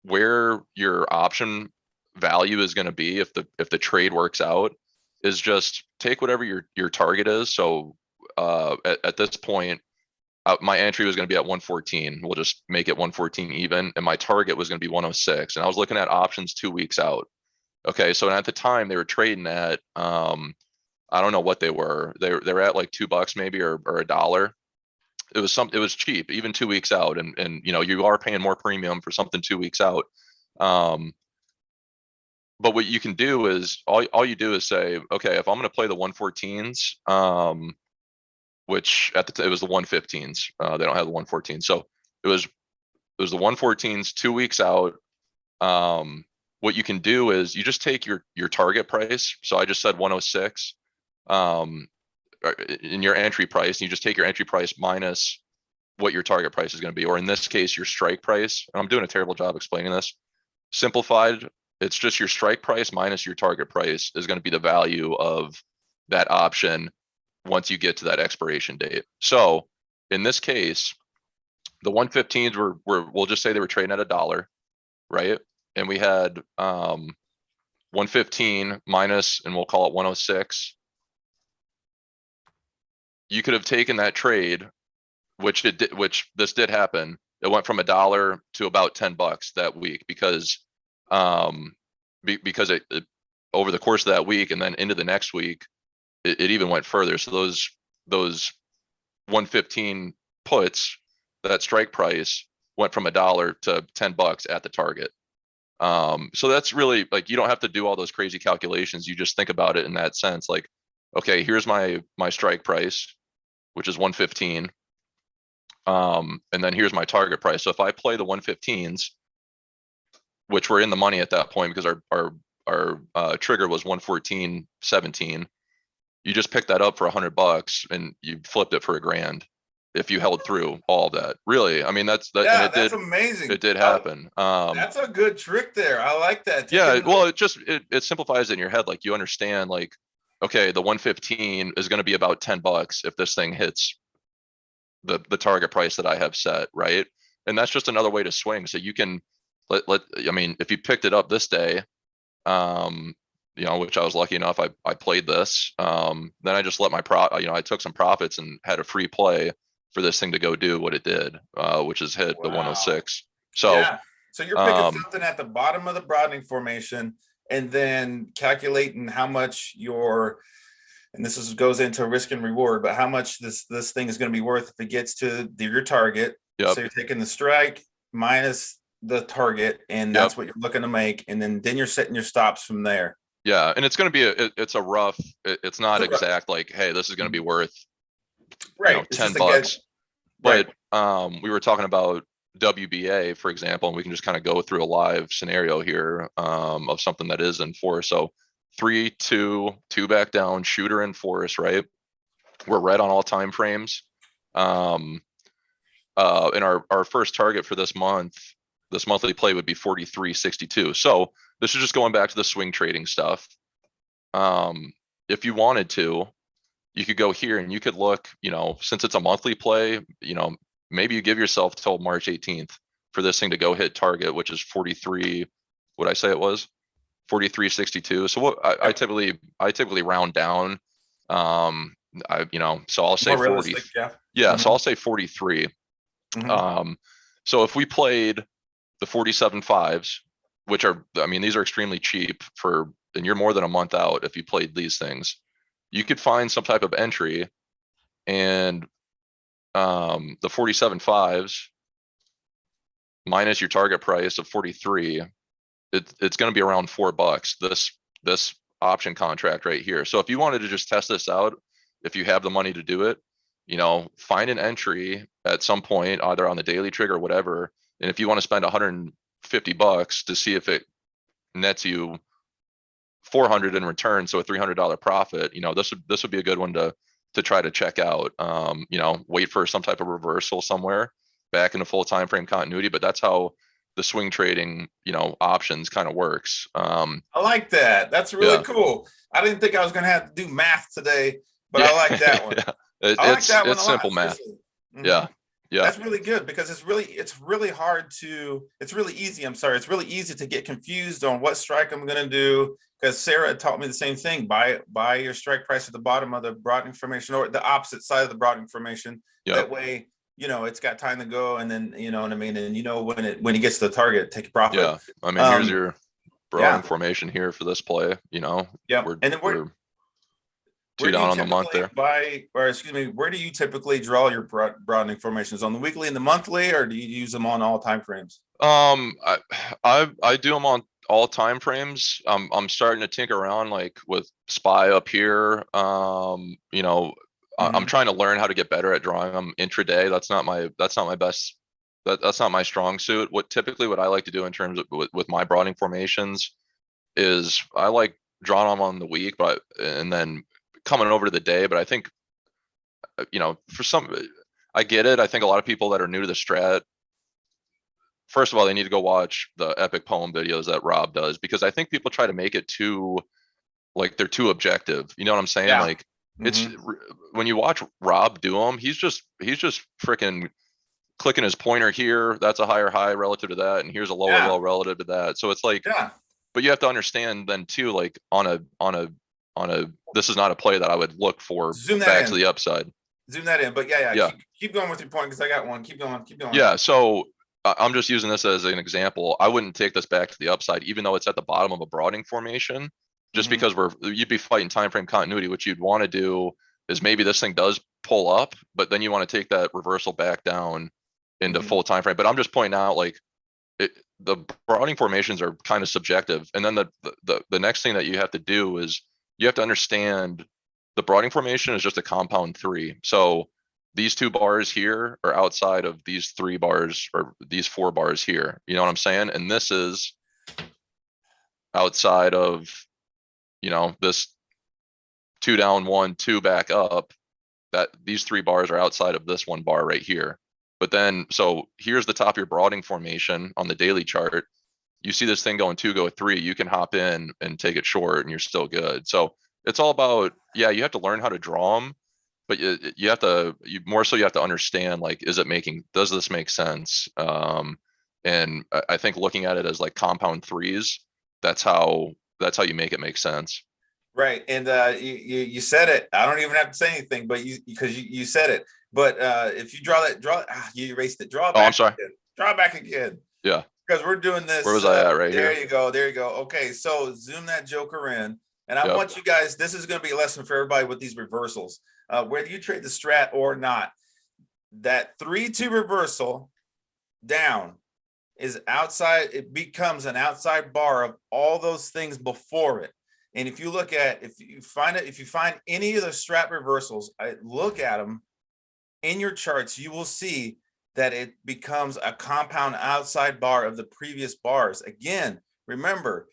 [SPEAKER 2] where your option value is going to be if the trade works out is just take whatever your target is. So at this point, my entry was going to be at 114. We'll just make it 114 even, and my target was going to be 106. And I was looking at options 2 weeks out. Okay, so at the time they were trading at I don't know what they were. They were at like $2 maybe, or $1. It was cheap even 2 weeks out, and you are paying more premium for something 2 weeks out. But what you can do is all you do is say, okay, if I'm going to play the 114s, which it was the 115s. They don't have the 114. So it was the 114s 2 weeks out. What you can do is you just take your target price. So I just said 106 in your entry price, and you just take your entry price minus what your target price is going to be, or in this case, your strike price. And I'm doing a terrible job explaining this. Simplified, it's just your strike price minus your target price is going to be the value of that option once you get to that expiration date. So in this case, the 115s were we'll just say they were trading at $1, right? And we had 115 minus, and we'll call it 106. You could have taken that trade, which this did happen. It went from $1 to about $10 that week because it over the course of that week and then into the next week, it even went further. So those 115 puts, that strike price went from $1 to $10 at the target. So that's really, like, you don't have to do all those crazy calculations. You just think about it in that sense. Like, okay, here's my strike price, which is 115. And then here's my target price. So if I play the 115s, which were in the money at that point because our trigger was 114.17, you just picked that up for $100 and you flipped it for $1,000 if you held through all of that. Really, I mean, that's
[SPEAKER 1] amazing.
[SPEAKER 2] It did happen.
[SPEAKER 1] That's a good trick there. I like that.
[SPEAKER 2] Yeah, well, it simplifies it in your head. Like, you understand, like, okay, the 115 is going to be about $10 if this thing hits the target price that I have set, right? And that's just another way to swing. So you can I mean, if you picked it up this day, which I was lucky enough, I played this. Then I just let I took some profits and had a free play for this thing to go do what it did, which is hit the 106. So
[SPEAKER 1] yeah, so you're picking something at the bottom of the broadening formation and then calculating how much and this goes into risk and reward, but how much this thing is going to be worth if it gets to your target.
[SPEAKER 2] Yep.
[SPEAKER 1] So you're taking the strike minus the target, and that's what you're looking to make, and then you're setting your stops from there.
[SPEAKER 2] Yeah, and it's going to be it's a rough. It's not exact. Like, hey, this is going to be worth $10. But we were talking about WBA, for example, and we can just kind of go through a live scenario here of something that is in force. So 3-2 back down, shooter in force, right? We're red on all time frames. And our first target for this monthly play would be 43.62. So this is just going back to the swing trading stuff. If you wanted to, you could go here and you could look, since it's a monthly play, maybe you give yourself till March 18th for this thing to go hit target, which is 43. What I say it was 43.62. So what I typically round down. So I'll say
[SPEAKER 1] More
[SPEAKER 2] 40.
[SPEAKER 1] realistic, yeah.
[SPEAKER 2] Yeah, so I'll say 43.
[SPEAKER 1] Mhm.
[SPEAKER 2] So if we played the 47 fives, which are, these are extremely cheap and you're more than a month out if you played these things, you could find some type of entry, and the 47 fives minus your target price of 43, it's going to be around $4. This option contract right here. So if you wanted to just test this out, if you have the money to do it, find an entry at some point, either on the daily trig or whatever. And if you want to spend $150 to see if it nets you 400 in return, so a $300 profit, this would be a good one to try to check out. Wait for some type of reversal somewhere back into full time frame continuity, but that's how the swing trading, options kind of works.
[SPEAKER 1] I like that. That's really cool. I didn't think I was going to have to do math today, but I like that one. I like that one a lot.
[SPEAKER 2] Simple math.
[SPEAKER 1] Mm-hmm.
[SPEAKER 2] Yeah.
[SPEAKER 1] That's really good, because it's really easy. I'm sorry. It's really easy to get confused on what strike I'm going to do, because Sarah taught me the same thing. Buy your strike price at the bottom of the broadening formation, or the opposite side of the broadening formation.
[SPEAKER 2] Yep.
[SPEAKER 1] That way, it's got time to go, and then you know what I mean, and when it gets to the target, take a profit.
[SPEAKER 2] Yeah, here's your broadening formation here for this play.
[SPEAKER 1] Yeah, and then
[SPEAKER 2] we're two down on the month there.
[SPEAKER 1] Where do you typically draw your broadening formations? On the weekly and the monthly, or do you use them on all time frames?
[SPEAKER 2] I do them on all time frames. I'm starting to tinker around like with SPY up here. I'm trying to learn how to get better at drawing them intraday. That's not my best. That's not my strong suit. What I like to do in terms of with my broadening formations is I like drawing them on the week, and then coming over to the day. But I think, I get it. I think a lot of people that are new to the strat, first of all, they need to go watch the epic poem videos that Rob does, because I think people try to make it they're too objective. You know what I'm saying?
[SPEAKER 1] Yeah.
[SPEAKER 2] Like it's when you watch Rob do them, he's just freaking clicking his pointer here. That's a higher high relative to that, and here's a lower low relative to that. So it's like, but you have to understand then too, like on a this is not a play that I would look for back to the upside.
[SPEAKER 1] Zoom that in, but keep going with your point, because I got one. Keep going.
[SPEAKER 2] Yeah, so I'm just using this as an example. I wouldn't take this back to the upside, even though it's at the bottom of a broadening formation, just because you'd be fighting time frame continuity. What you'd want to do is maybe this thing does pull up, but then you want to take that reversal back down into full time frame. But I'm just pointing out, like, the broadening formations are kind of subjective. And then the next thing that you have to do is you have to understand the broadening formation is just a compound 3. So these 2 bars here are outside of these 3 bars, or these 4 bars here. You know what I'm saying? And this is outside of, this 2 down, 1, 2 back up. That these 3 bars are outside of this 1 bar right here. But then, so here's the top of your broadening formation on the daily chart. You see this thing going 2, go 3, you can hop in and take it short and you're still good. So it's all about, you have to learn how to draw them, but you have to understand, like, does this make sense? And I think looking at it as like compound 3s, that's how you make it make sense.
[SPEAKER 1] Right. And you said it. I don't even have to say anything, but because you said it. But if you you erased it. Draw it back.
[SPEAKER 2] Oh, I'm sorry.
[SPEAKER 1] Again. Draw it back again.
[SPEAKER 2] Yeah.
[SPEAKER 1] Because we're doing this.
[SPEAKER 2] Where was I at? Right
[SPEAKER 1] there
[SPEAKER 2] here.
[SPEAKER 1] There you go. Okay, so zoom that joker in. And I want you guys, this is going to be a lesson for everybody with these reversals. Whether you trade the strat or not, that 3-2 reversal down is outside. It becomes an outside bar of all those things before it. And if you look at, if you find any of the strat reversals, look at them in your charts, you will see that it becomes a compound outside bar of the previous bars. Again, remember,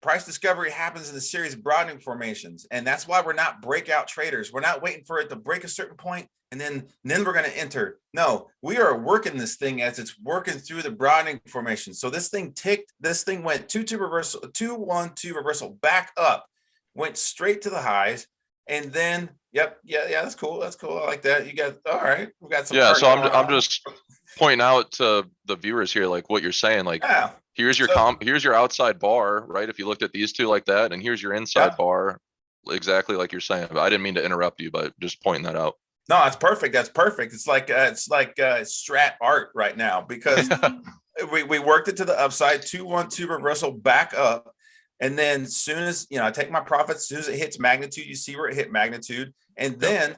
[SPEAKER 1] price discovery happens in the series of broadening formations. And that's why we're not breakout traders. We're not waiting for it to break a certain point and then we're going to enter. No, we are working this thing as it's working through the broadening formation. So this thing went 2-2 reversal, 2-1-2 reversal back up, went straight to the highs. And then, yeah, that's cool. That's cool. I like that. You got, all right. We got some.
[SPEAKER 2] Yeah. So I'm just pointing out to the viewers here, like what you're saying, like,
[SPEAKER 1] yeah.
[SPEAKER 2] Here's your here's your outside bar, right? If you looked at these two like that, and here's your inside bar, exactly like you're saying. I didn't mean to interrupt you, but just pointing that out.
[SPEAKER 1] No, that's perfect. That's perfect. It's like strat art right now, because we worked it to the upside, 2-1-2 reversal back up. And then as soon as, I take my profits, as soon as it hits magnitude, you see where it hit magnitude. And then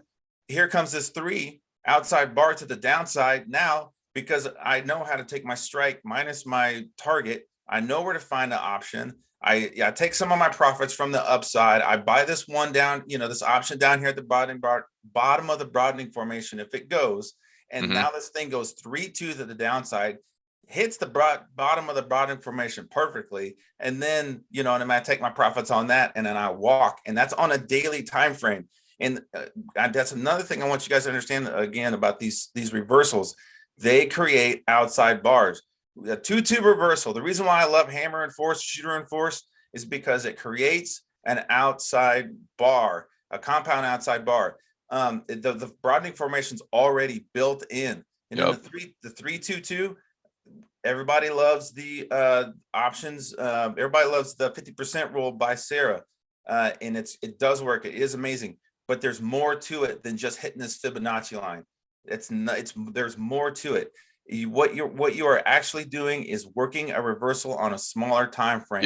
[SPEAKER 1] here comes this 3 outside bar to the downside. Now, because I know how to take my strike minus my target, I know where to find the option. I take some of my profits from the upside. I buy this one down, this option down here at the bottom of the broadening formation if it goes. And now this thing goes 3-2 to the downside, hits the bottom of the broadening formation perfectly. And then, and I take my profits on that, and then I walk, and that's on a daily time frame. And that's another thing I want you guys to understand again about these reversals. They create outside bars. A 2-2 reversal. The reason why I love hammer and force, shooter and force, is because it creates an outside bar, a compound outside bar. The broadening formation's already built in. And then the 3-2-2, everybody loves the options. Everybody loves the 50% rule by Sarah. And it does work. It is amazing. But there's more to it than just hitting this Fibonacci line. There's more to it. What you are actually doing is working a reversal on a smaller time frame.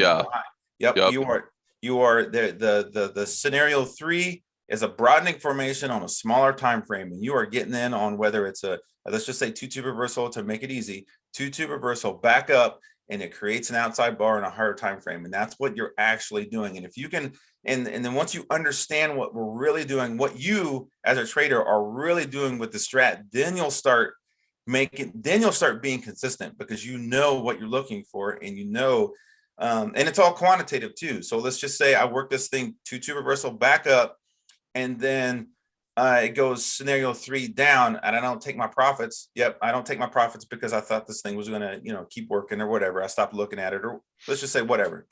[SPEAKER 1] Yep. You are the scenario 3 is a broadening formation on a smaller time frame, and you are getting in on whether it's let's just say 2-2 reversal to make it easy, 2-2 reversal back up, and it creates an outside bar in a higher time frame. And that's what you're actually doing. And if you can, and then once you understand what we're really doing, what you as a trader are really doing with the strat, then you'll start being consistent, because you know what you're looking for, and and it's all quantitative too. So let's just say I work this thing 2-2 reversal back up, and then it goes scenario 3 down, and I don't take my profits. I don't take my profits because I thought this thing was going to, keep working or whatever. I stopped looking at it, or let's just say whatever.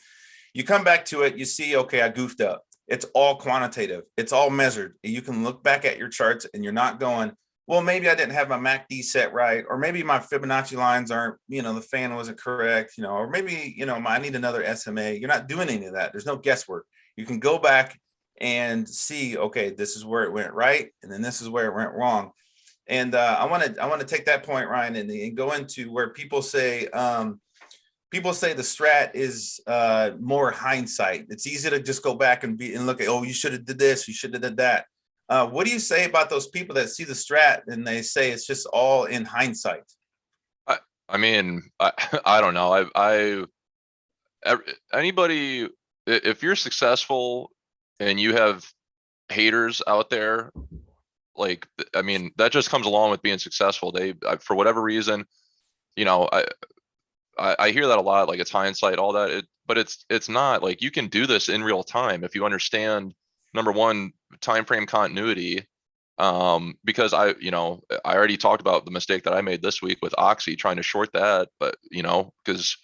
[SPEAKER 1] You come back to it, you see, okay, I goofed up. It's all quantitative. It's all measured. You can look back at your charts, and you're not going, well, maybe I didn't have my MACD set right, or maybe my Fibonacci lines aren't, the fan wasn't correct, or maybe, I need another SMA. You're not doing any of that. There's no guesswork. You can go back and see, okay, this is where it went right, and then this is where it went wrong. And I want to take that point, Ryan, and go into where people say the strat is more hindsight. It's easy to just go back and look at, oh, you should have did this, you should have did that. What do you say about those people that see the strat and they say it's just all in hindsight?
[SPEAKER 2] I mean, I don't know. Anybody, if you're successful and you have haters out there, like, I mean, that just comes along with being successful. For whatever reason, I hear that a lot, like it's hindsight, all that, but it's not. Like, you can do this in real time if you understand, number one, time frame continuity. Because I already talked about the mistake that I made this week with Oxy, trying to short that, but because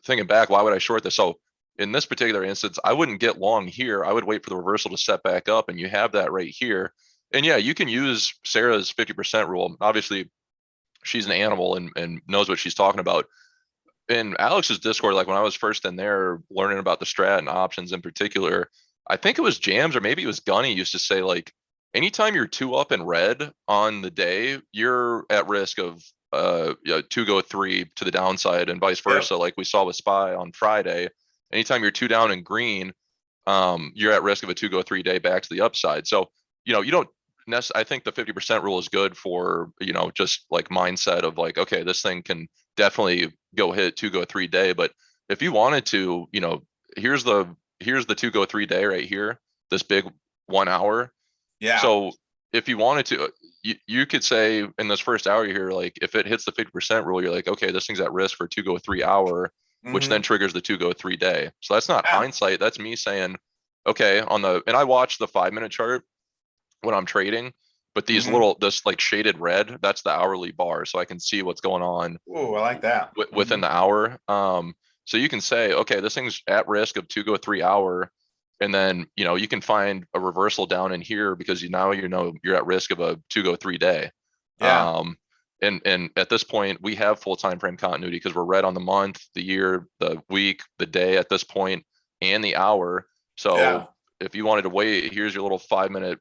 [SPEAKER 2] thinking back, why would I short this? So in this particular instance, I wouldn't get long here. I would wait for the reversal to set back up, and you have that right here. And yeah, you can use Sarah's 50% rule. Obviously, she's an animal and knows what she's talking about. In Alex's Discord, like when I was first in there learning about the strat and options in particular, I think it was Jams or maybe it was Gunny used to say, like, anytime you're 2 up in red on the day, you're at risk of 2 go 3 to the downside, and vice versa. Like we saw with SPY on Friday. Anytime you're 2 down in green, you're at risk of a 2 go 3 day back to the upside. So, you don't I think the 50% rule is good for, just like mindset of like, okay, this thing can definitely go hit 2 go 3 day. But if you wanted to, here's the 2 go 3 day right here, this big 1 hour.
[SPEAKER 1] Yeah.
[SPEAKER 2] So if you wanted to, you could say in this first hour here, like if it hits the 50% rule, you're like, okay, this thing's at risk for 2 go 3 hour. which then triggers the 2-go-3 day. So that's not
[SPEAKER 1] Yeah.
[SPEAKER 2] hindsight. That's me saying, okay, and I watch the 5-minute chart when I'm trading, but
[SPEAKER 1] Mm-hmm.
[SPEAKER 2] this like shaded red, that's the hourly bar. So I can see what's going on
[SPEAKER 1] Oh, I like that.
[SPEAKER 2] within the hour. So you can say, okay, this thing's at risk of 2-go-3 hour. And then, you can find a reversal down in here because you're at risk of a 2-go-3 day.
[SPEAKER 1] Yeah.
[SPEAKER 2] Um, and at this point, we have full time frame continuity because we're red on the month, the year, the week, the day at this point, and the hour.
[SPEAKER 1] Yeah.
[SPEAKER 2] So if you wanted to wait, here's your little 5-minute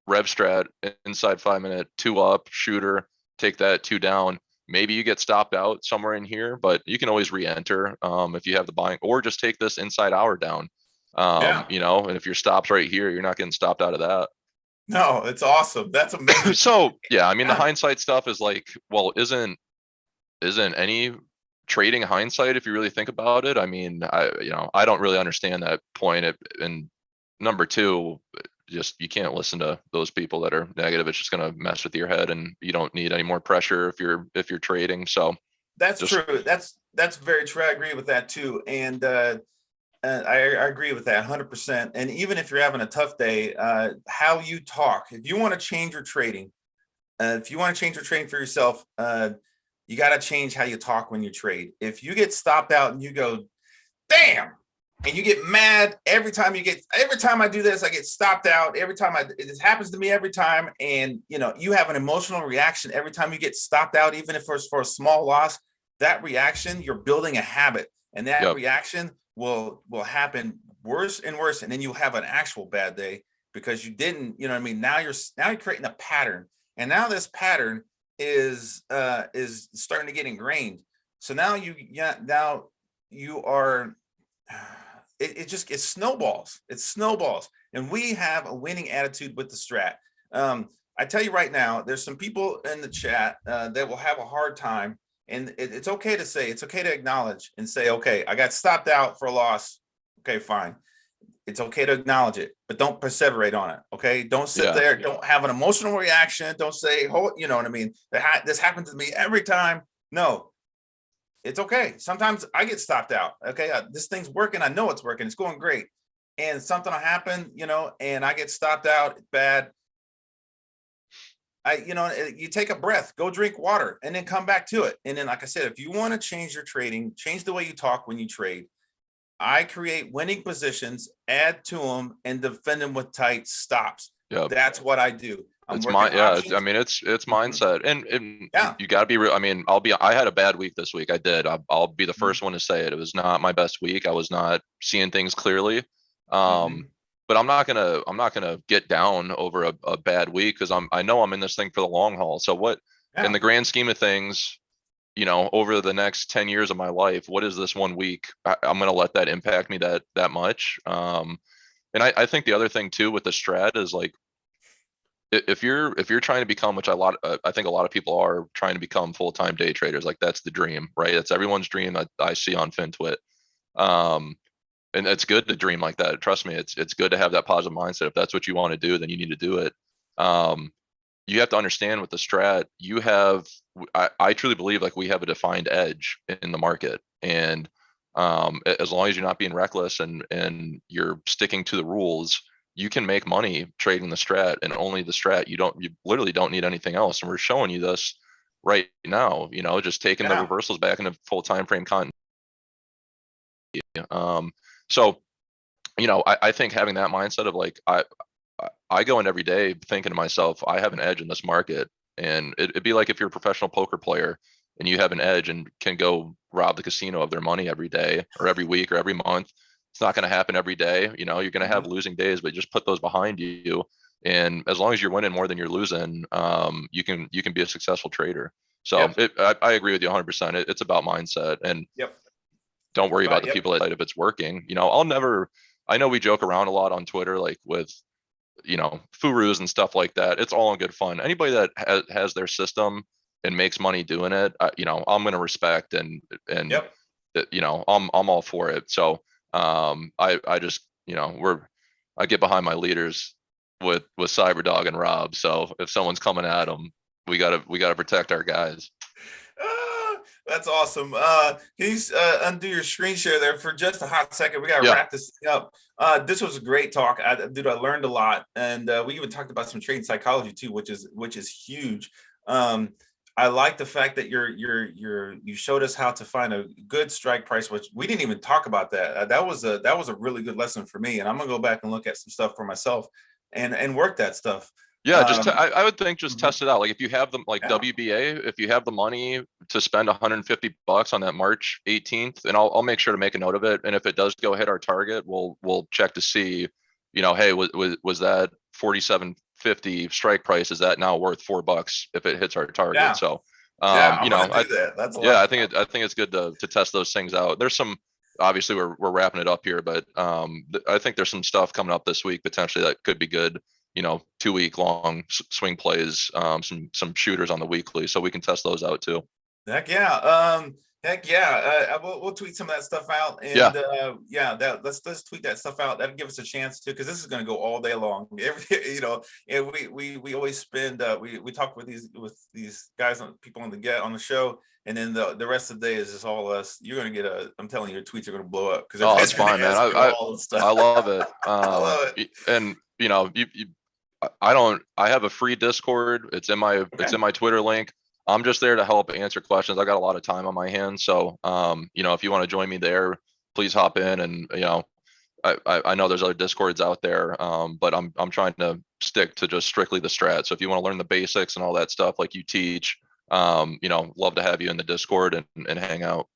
[SPEAKER 2] rev strat inside 5-minute, 2 up shooter, take that 2 down. Maybe you get stopped out somewhere in here, but you can always re-enter if you have the buying, or just take this inside hour down.
[SPEAKER 1] Yeah.
[SPEAKER 2] And if your stop's right here, you're not getting stopped out of that.
[SPEAKER 1] No, it's awesome. That's amazing.
[SPEAKER 2] So yeah, I mean the
[SPEAKER 1] Yeah.
[SPEAKER 2] hindsight stuff is like, well, isn't any trading hindsight if you really think about it? I mean, I don't really understand that point. And number two, just you can't listen to those people that are negative. It's just going to mess with your head, and you don't need any more pressure if you're trading. So
[SPEAKER 1] That's
[SPEAKER 2] just
[SPEAKER 1] true. That's very true. I agree with that too. And I agree with that 100%. And even if you're having a tough day, how you talk, if you want to change your trading, if you want to change your trading for yourself, you got to change how you talk when you trade. If you get stopped out and you go, damn, and you get mad every time I do this, I get stopped out. This happens to me every time. And you have an emotional reaction every time you get stopped out, even if it's for a small loss. That reaction, you're building a habit, and that
[SPEAKER 2] yep,
[SPEAKER 1] reaction will happen worse and worse. And then you have an actual bad day because you didn't, you know what I mean? Now you're creating a pattern. And now this pattern is starting to get ingrained. So now you are it snowballs. It snowballs. And we have a winning attitude with the strat. I tell you right now, there's some people in the chat that will have a hard time. And it's okay to say, it's okay to acknowledge and say, okay, I got stopped out for a loss. Okay, fine. It's okay to acknowledge it, but don't perseverate on it. Okay. Don't sit
[SPEAKER 2] yeah,
[SPEAKER 1] there. Don't have an emotional reaction. Don't say, oh, you know what I mean? This happens to me every time. No, it's okay. Sometimes I get stopped out. Okay. This thing's working. I know it's working. It's going great. And something will happen, and I get stopped out. It's bad. You take a breath, go drink water, and then come back to it. And then, like I said, if you want to change your trading, change the way you talk when you trade. I create winning positions, add to them, and defend them with tight stops.
[SPEAKER 2] yep.
[SPEAKER 1] That's what I do. I'm
[SPEAKER 2] It's
[SPEAKER 1] working
[SPEAKER 2] my yeah. I
[SPEAKER 1] options.
[SPEAKER 2] mean, it's
[SPEAKER 1] Mhm.
[SPEAKER 2] mindset, and
[SPEAKER 1] Yeah.
[SPEAKER 2] you got to be real. I mean, I had a bad week this week. I did. I'll be the first one to say it. It was not my best week. I was not seeing things clearly. Um,
[SPEAKER 1] Mm-hmm.
[SPEAKER 2] but I'm not gonna get down over a bad week because I know I'm in this thing for the long haul. So what, in
[SPEAKER 1] Yeah.
[SPEAKER 2] the grand scheme of things, over the next 10 years of my life, what is this one week? I'm gonna let that impact me that much. And I think the other thing too with the strat is like, if you're trying to become, which I think a lot of people are trying to become full-time day traders, like that's the dream, right? That's everyone's dream that I see on FinTwit. Um, and it's good to dream like that. Trust me, it's good to have that positive mindset. If that's what you want to do, then you need to do it. Um, you have to understand with the strat, I truly believe like we have a defined edge in the market. And as long as you're not being reckless and you're sticking to the rules, you can make money trading the strat and only the strat. You literally don't need anything else. And we're showing you this right now, just taking the
[SPEAKER 1] Yeah.
[SPEAKER 2] reversals back into full time frame content. Um, so, I think having that mindset of like, I go in every day thinking to myself, I have an edge in this market. And it'd be like if you're a professional poker player and you have an edge and can go rob the casino of their money every day or every week or every month. It's not going to happen every day. You're going to have
[SPEAKER 1] Mm-hmm.
[SPEAKER 2] losing days, but just put those behind you. And as long as you're winning more than you're losing, you can be a successful trader. So
[SPEAKER 1] Yep.
[SPEAKER 2] I agree with you 100%. It's about mindset, and
[SPEAKER 1] Yep.
[SPEAKER 2] don't
[SPEAKER 1] It's
[SPEAKER 2] worry about
[SPEAKER 1] about,
[SPEAKER 2] the
[SPEAKER 1] yep.
[SPEAKER 2] people that if it's working. I know we joke around a lot on Twitter, like with furus and stuff like that. It's all in good fun. Anybody that has their system and makes money doing it, I'm going to respect and
[SPEAKER 1] Yep.
[SPEAKER 2] I'm all for it. So I just I get behind my leaders with Cyberdog and Rob. So if someone's coming at them, we gotta protect our guys.
[SPEAKER 1] Ah, That's awesome. Can you undo your screen share there for just a hot second? We got to
[SPEAKER 2] Yeah.
[SPEAKER 1] wrap this thing up. This was a great talk. Dude, I learned a lot, and we even talked about some trade psychology too, which is huge. Um, I like the fact that you showed us how to find a good strike price, which we didn't even talk about that. That was a really good lesson for me, and I'm gonna go back and look at some stuff for myself and work that stuff.
[SPEAKER 2] Yeah, I would think just
[SPEAKER 1] Mhm.
[SPEAKER 2] test it out. Like if you have them, like
[SPEAKER 1] Yeah.
[SPEAKER 2] WBA, if you have the money to spend $150 on that March 18th, and I'll make sure to make a note of it. And if it does go hit our target, we'll check to see, hey, was that 47.50 strike price? Is that now worth $4 if it hits our target?
[SPEAKER 1] Yeah.
[SPEAKER 2] So,
[SPEAKER 1] Yeah. I'm gonna do that. That's a lot
[SPEAKER 2] yeah,
[SPEAKER 1] of fun.
[SPEAKER 2] I think it's good to test those things out. There's some, obviously we're wrapping it up here, but I think there's some stuff coming up this week potentially that could be good. 2-week long swing plays, some shooters on the weekly, so we can test those out too.
[SPEAKER 1] Heck yeah. Heck yeah. We'll tweet some of that stuff out,
[SPEAKER 2] Yeah.
[SPEAKER 1] and yeah, let's tweet that stuff out. That'll give us a chance to, because this is going to go all day long. And we always spend we talk with these guys people on the show, and then the rest of the day is just all us. You're going to get I'm telling you, your tweets are going to blow up because
[SPEAKER 2] Oh,
[SPEAKER 1] everybody's
[SPEAKER 2] that's
[SPEAKER 1] going
[SPEAKER 2] fine,
[SPEAKER 1] to
[SPEAKER 2] man.
[SPEAKER 1] ask you all the
[SPEAKER 2] I
[SPEAKER 1] stuff.
[SPEAKER 2] love it.
[SPEAKER 1] I love it.
[SPEAKER 2] And I have a free Discord. It's in my Twitter link. I'm just there to help answer questions. I got a lot of time on my hands. So, if you want to join me there, please hop in. And, I know there's other Discords out there, but I'm trying to stick to just strictly the strat. So if you want to learn the basics and all that stuff like you teach, love to have you in the Discord and hang out.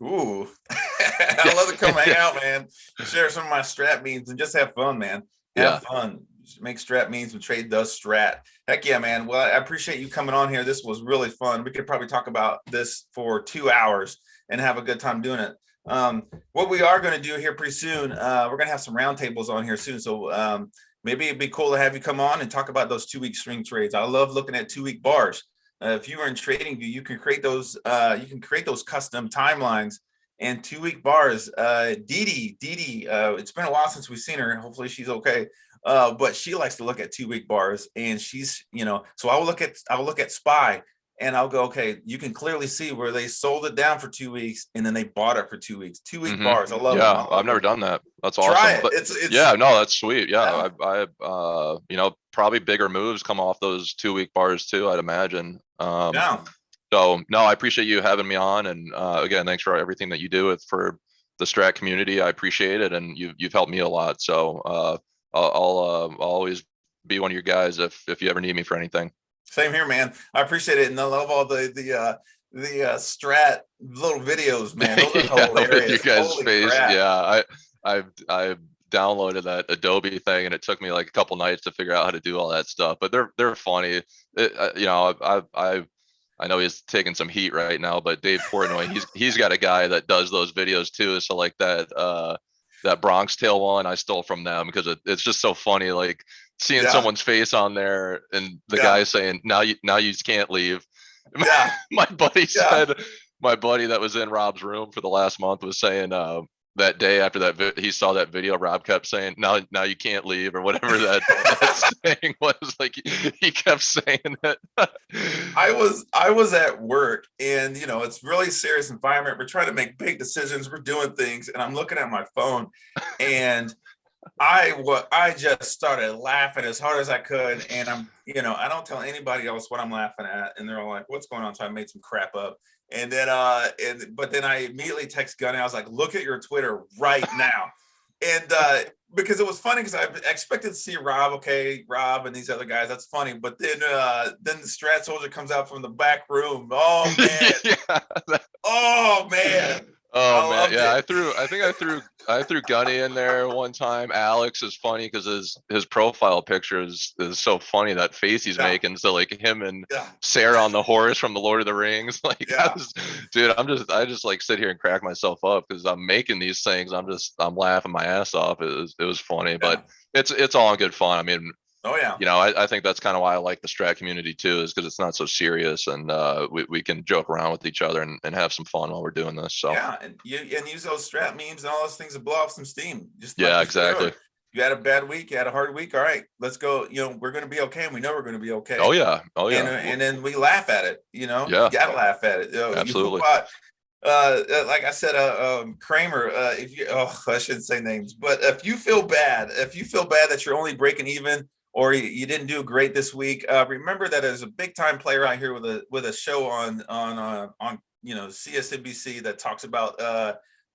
[SPEAKER 1] Ooh, I love to come hang out, man. Share some of my strat memes and just have fun, man.
[SPEAKER 2] Yeah.
[SPEAKER 1] Have fun. Make strat memes when trade does strat. Heck yeah, man. Well, I appreciate you coming on here. This was really fun. We could probably talk about this for 2 hours and have a good time doing it. What we are going to do here pretty soon, we're going to have some roundtables on here soon. So maybe it'd be cool to have you come on and talk about those 2-week swing trades. I love looking at 2-week bars. If you are in TradingView, you can create those. You can create those custom timelines and 2-week bars. Dee Dee, it's been a while since we've seen her. Hopefully she's okay. But she likes to look at 2-week bars, and she's, so I will look at SPY, and I'll go, okay, you can clearly see where they sold it down for 2 weeks and then they bought it for 2 weeks. 2-week bars. I love them.
[SPEAKER 2] Yeah, I've never done that. That's
[SPEAKER 1] Try
[SPEAKER 2] awesome.
[SPEAKER 1] it.
[SPEAKER 2] But
[SPEAKER 1] It's
[SPEAKER 2] yeah, no, that's sweet. Yeah,
[SPEAKER 1] yeah.
[SPEAKER 2] probably bigger moves come off those 2-week bars too, I'd imagine.
[SPEAKER 1] Yeah.
[SPEAKER 2] So no, I appreciate you having me on, and again, thanks for everything that you do for the strat community. I appreciate it, and you've helped me a lot. So I'll always be one of your guys if you ever need me for anything.
[SPEAKER 1] Same here, man. I appreciate it, and I love all the strat little videos, man. Those are
[SPEAKER 2] Yeah, with
[SPEAKER 1] hilarious.
[SPEAKER 2] you guys'
[SPEAKER 1] Holy
[SPEAKER 2] face.
[SPEAKER 1] crap.
[SPEAKER 2] Yeah, I downloaded that Adobe thing, and it took me like a couple nights to figure out how to do all that stuff. But they're funny. I know he's taking some heat right now, but Dave Portnoy, he's got a guy that does those videos too. So like that Bronx Tale one I stole from them because it's just so funny, like seeing
[SPEAKER 1] Yeah.
[SPEAKER 2] someone's face on there and the
[SPEAKER 1] Yeah.
[SPEAKER 2] guy saying now you can't leave.
[SPEAKER 1] Yeah.
[SPEAKER 2] My buddy
[SPEAKER 1] Yeah.
[SPEAKER 2] said, my buddy that was in Rob's room for the last month was saying that day after that he saw that video, Rob kept saying now you can't leave or whatever that saying was. Like he kept saying it.
[SPEAKER 1] I was at work, and it's really serious environment. We're trying to make big decisions. We're doing things, and I'm looking at my phone, and I just started laughing as hard as I could, and I don't tell anybody else what I'm laughing at, and they're all like, "What's going on?" So I made some crap up, and then but then I immediately text Gunny. I was like, "Look at your Twitter right now," and because it was funny because I expected to see Rob, and these other guys. That's funny, but then the Strat Soldier comes out from the back room. Oh man!
[SPEAKER 2] Yeah.
[SPEAKER 1] Oh man!
[SPEAKER 2] Oh
[SPEAKER 1] I
[SPEAKER 2] man,
[SPEAKER 1] loved
[SPEAKER 2] yeah.
[SPEAKER 1] it.
[SPEAKER 2] I threw Gunny in there one time. Alex is funny because his profile picture is so funny, that face he's
[SPEAKER 1] Yeah.
[SPEAKER 2] making. So like him and
[SPEAKER 1] Yeah.
[SPEAKER 2] Sarah on the horse from the Lord of the Rings. Like
[SPEAKER 1] Yeah.
[SPEAKER 2] dude, I just like sit here and crack myself up because I'm making these things. I'm laughing my ass off. It was funny, but it's all in good fun. I mean,
[SPEAKER 1] Oh yeah.
[SPEAKER 2] I think that's kind of why I like the strat community too, is because it's not so serious, and we can joke around with each other and have some fun while we're doing this. So
[SPEAKER 1] Yeah, and use those strat memes and all those things to blow off some steam. Just like
[SPEAKER 2] yeah,
[SPEAKER 1] you should.
[SPEAKER 2] exactly.
[SPEAKER 1] You had a bad week, you had a hard week. All right, let's go. We're going to be okay. And we know we're going to be okay.
[SPEAKER 2] Oh yeah.
[SPEAKER 1] And then we laugh at it. You
[SPEAKER 2] Yeah,
[SPEAKER 1] got to laugh at it. You
[SPEAKER 2] absolutely.
[SPEAKER 1] like I said, Kramer, I shouldn't say names, but if you feel bad that you're only breaking even, or you didn't do great this week, remember that there's a big time player out here with a show on CSNBC that talks about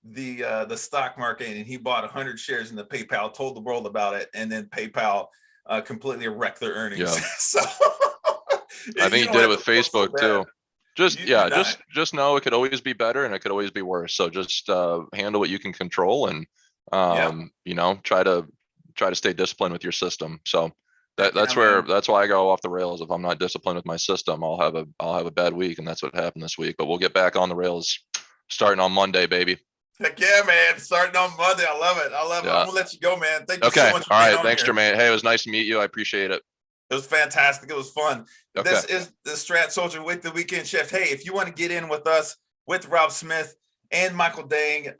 [SPEAKER 1] the stock market, and he bought 100 shares in the PayPal, told the world about it, and then PayPal completely wrecked their earnings.
[SPEAKER 2] Yeah.
[SPEAKER 1] So
[SPEAKER 2] I think he did it with Facebook too. Just know it could always be better and it could always be worse. So just handle what you can control, and try to stay disciplined with your system. So that's why I go off the rails. If I'm not disciplined with my system, I'll have a bad week, and that's what happened this week. But we'll get back on the rails starting on Monday, baby.
[SPEAKER 1] Heck yeah, man. Starting on Monday. I love it. I'm gonna let you go, man. Thank you so much for
[SPEAKER 2] all
[SPEAKER 1] being
[SPEAKER 2] right, thanks,
[SPEAKER 1] here.
[SPEAKER 2] Jermaine. Hey, it was nice to meet you. I appreciate it.
[SPEAKER 1] It was fantastic. It was fun.
[SPEAKER 2] Okay.
[SPEAKER 1] This is the Strat Soldier with the Weekend Shift. Hey, if you want to get in with us, with Rob Smith and Michael Dang,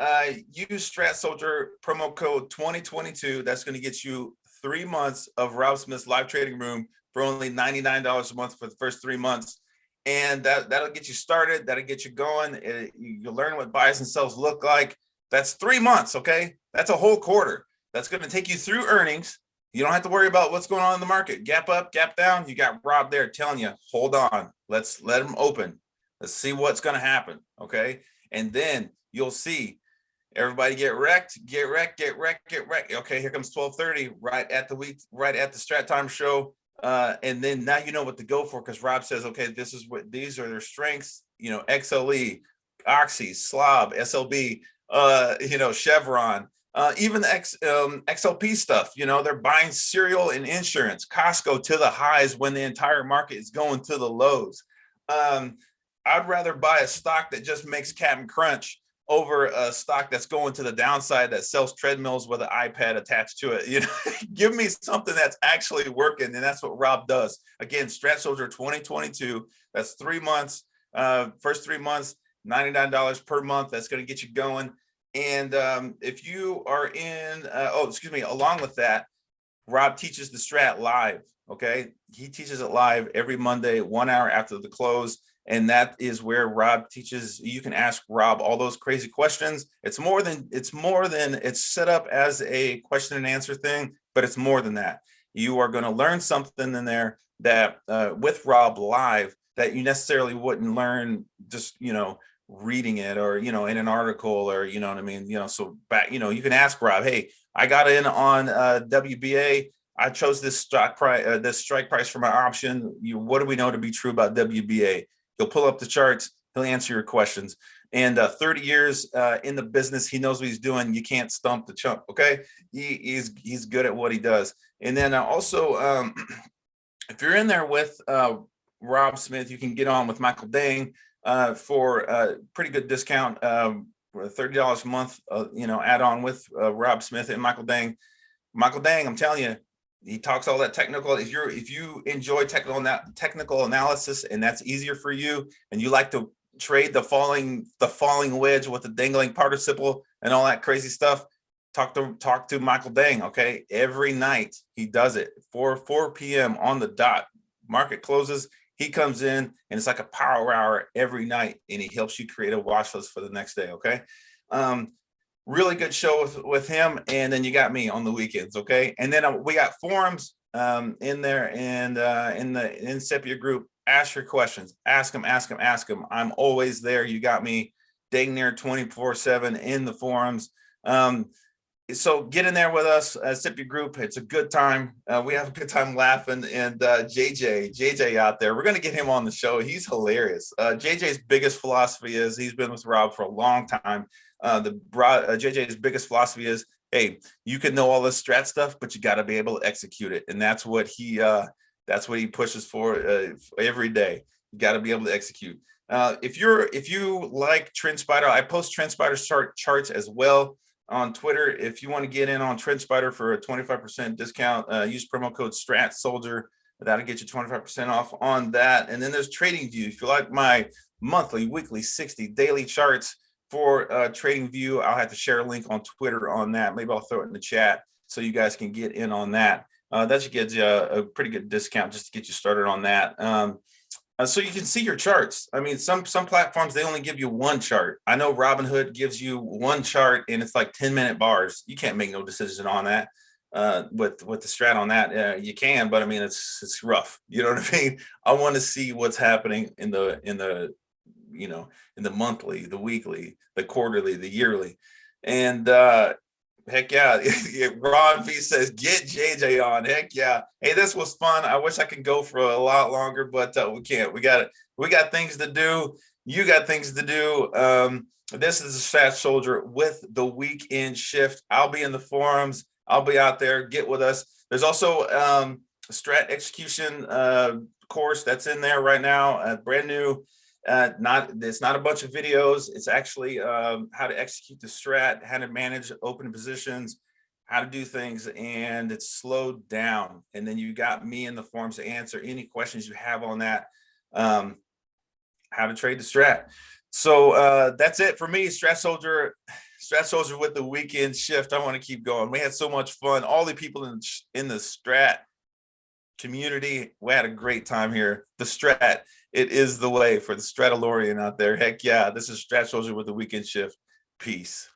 [SPEAKER 1] use Strat Soldier promo code 2022. That's going to get you 3 months of Rob Smith's live trading room for only $99 a month for the first 3 months. And that'll get you started. That'll get you going. You'll learn what buys and sells look like. That's 3 months, okay? That's a whole quarter. That's going to take you through earnings. You don't have to worry about what's going on in the market. Gap up, gap down. You got Rob there telling you, hold on. Let's let him open. Let's see what's going to happen, okay? And then you'll see everybody get wrecked, get wrecked, get wrecked, get wrecked. Okay, here comes 12:30 right at the Strat Time show. And then now you know what to go for, because Rob says, okay, these are their strengths. XLE, Oxy, Slob, SLB, Chevron. Even the XLP stuff, they're buying cereal and insurance, Costco to the highs when the entire market is going to the lows. I'd rather buy a stock that just makes Captain Crunch over a stock that's going to the downside that sells treadmills with an iPad attached to it. Give me something that's actually working, and that's what Rob does. Again, Strat Soldier 2022. That's 3 months. First 3 months, $99 per month. That's going to get you going. And if you are along with that, Rob teaches the Strat live. Okay, he teaches it live every Monday, 1 hour after the close. And that is where Rob teaches. You can ask Rob all those crazy questions. It's set up as a question and answer thing, but it's more than that. You are going to learn something in there that with Rob live that you necessarily wouldn't learn just, reading it or, in an article, or, you know what I mean? So back, you can ask Rob, hey, I got in on WBA. I chose this strike price for my option. What do we know to be true about WBA? He'll pull up the charts. He'll answer your questions. And 30 years in the business, he knows what he's doing. You can't stump the chump. Okay, he's good at what he does. And then also, if you're in there with Rob Smith, you can get on with Michael Dang for a pretty good discount, $30 a month. Add on with Rob Smith and Michael Dang. Michael Dang, I'm telling you, he talks all that technical. If you enjoy technical analysis, and that's easier for you, and you like to trade the falling wedge with the dangling participle and all that crazy stuff, talk to Michael Dang. Okay, every night he does it 4 p.m. on the dot. Market closes, he comes in, and it's like a power hour every night, and he helps you create a watch list for the next day. Okay. Really good show with him. And then you got me on the weekends. Okay. And then we got forums in there, and in the Incipia group. Ask your questions. Ask them. I'm always there. You got me dang near 24/7 in the forums. So get in there with us, Incipia group. It's a good time. We have a good time laughing. And JJ out there, we're going to get him on the show. He's hilarious. JJ's biggest philosophy is, he's been with Rob for a long time. JJ's biggest philosophy is, hey, you can know all this strat stuff, but you got to be able to execute it. And that's what he pushes for every day. You got to be able to execute. If you like TrendSpider, I post TrendSpider charts as well on Twitter. If you want to get in on TrendSpider for a 25% discount, use promo code Strat Soldier. That'll get you 25% off on that. And then there's TradingView. If you like my monthly, weekly, 60 daily charts for TradingView, I'll have to share a link on Twitter on that. Maybe I'll throw it in the chat. so you guys can get in on that. That should get you a pretty good discount just to get you started on that. So you can see your charts. I mean, some platforms, they only give you one chart. I know Robinhood gives you one chart and it's like 10-minute bars. You can't make no decision on that. With the strat on that, you can, but I mean, it's rough. You know what I mean? I want to see what's happening in the in the monthly, the weekly, the quarterly, the yearly, and heck yeah. Ron V says, get JJ on. Heck yeah. Hey, this was fun. I wish I could go for a lot longer, but we can't. We got things to do. You got things to do. This is a Strat Soldier with the weekend shift. I'll be in the forums. I'll be out there. Get with us. There's also a strat execution course that's in there right now, brand new. It's not a bunch of videos. It's actually how to execute the strat, how to manage open positions, how to do things, and it's slowed down. And then you got me in the forums to answer any questions you have on that, how to trade the strat. So that's it for me, Strat Soldier with the weekend shift. I want to keep going. We had so much fun. All the people in the strat community, we had a great time here. The strat, it is the way for the Stratolorian out there. Heck yeah, this is Strat Soldier with the weekend shift. Peace.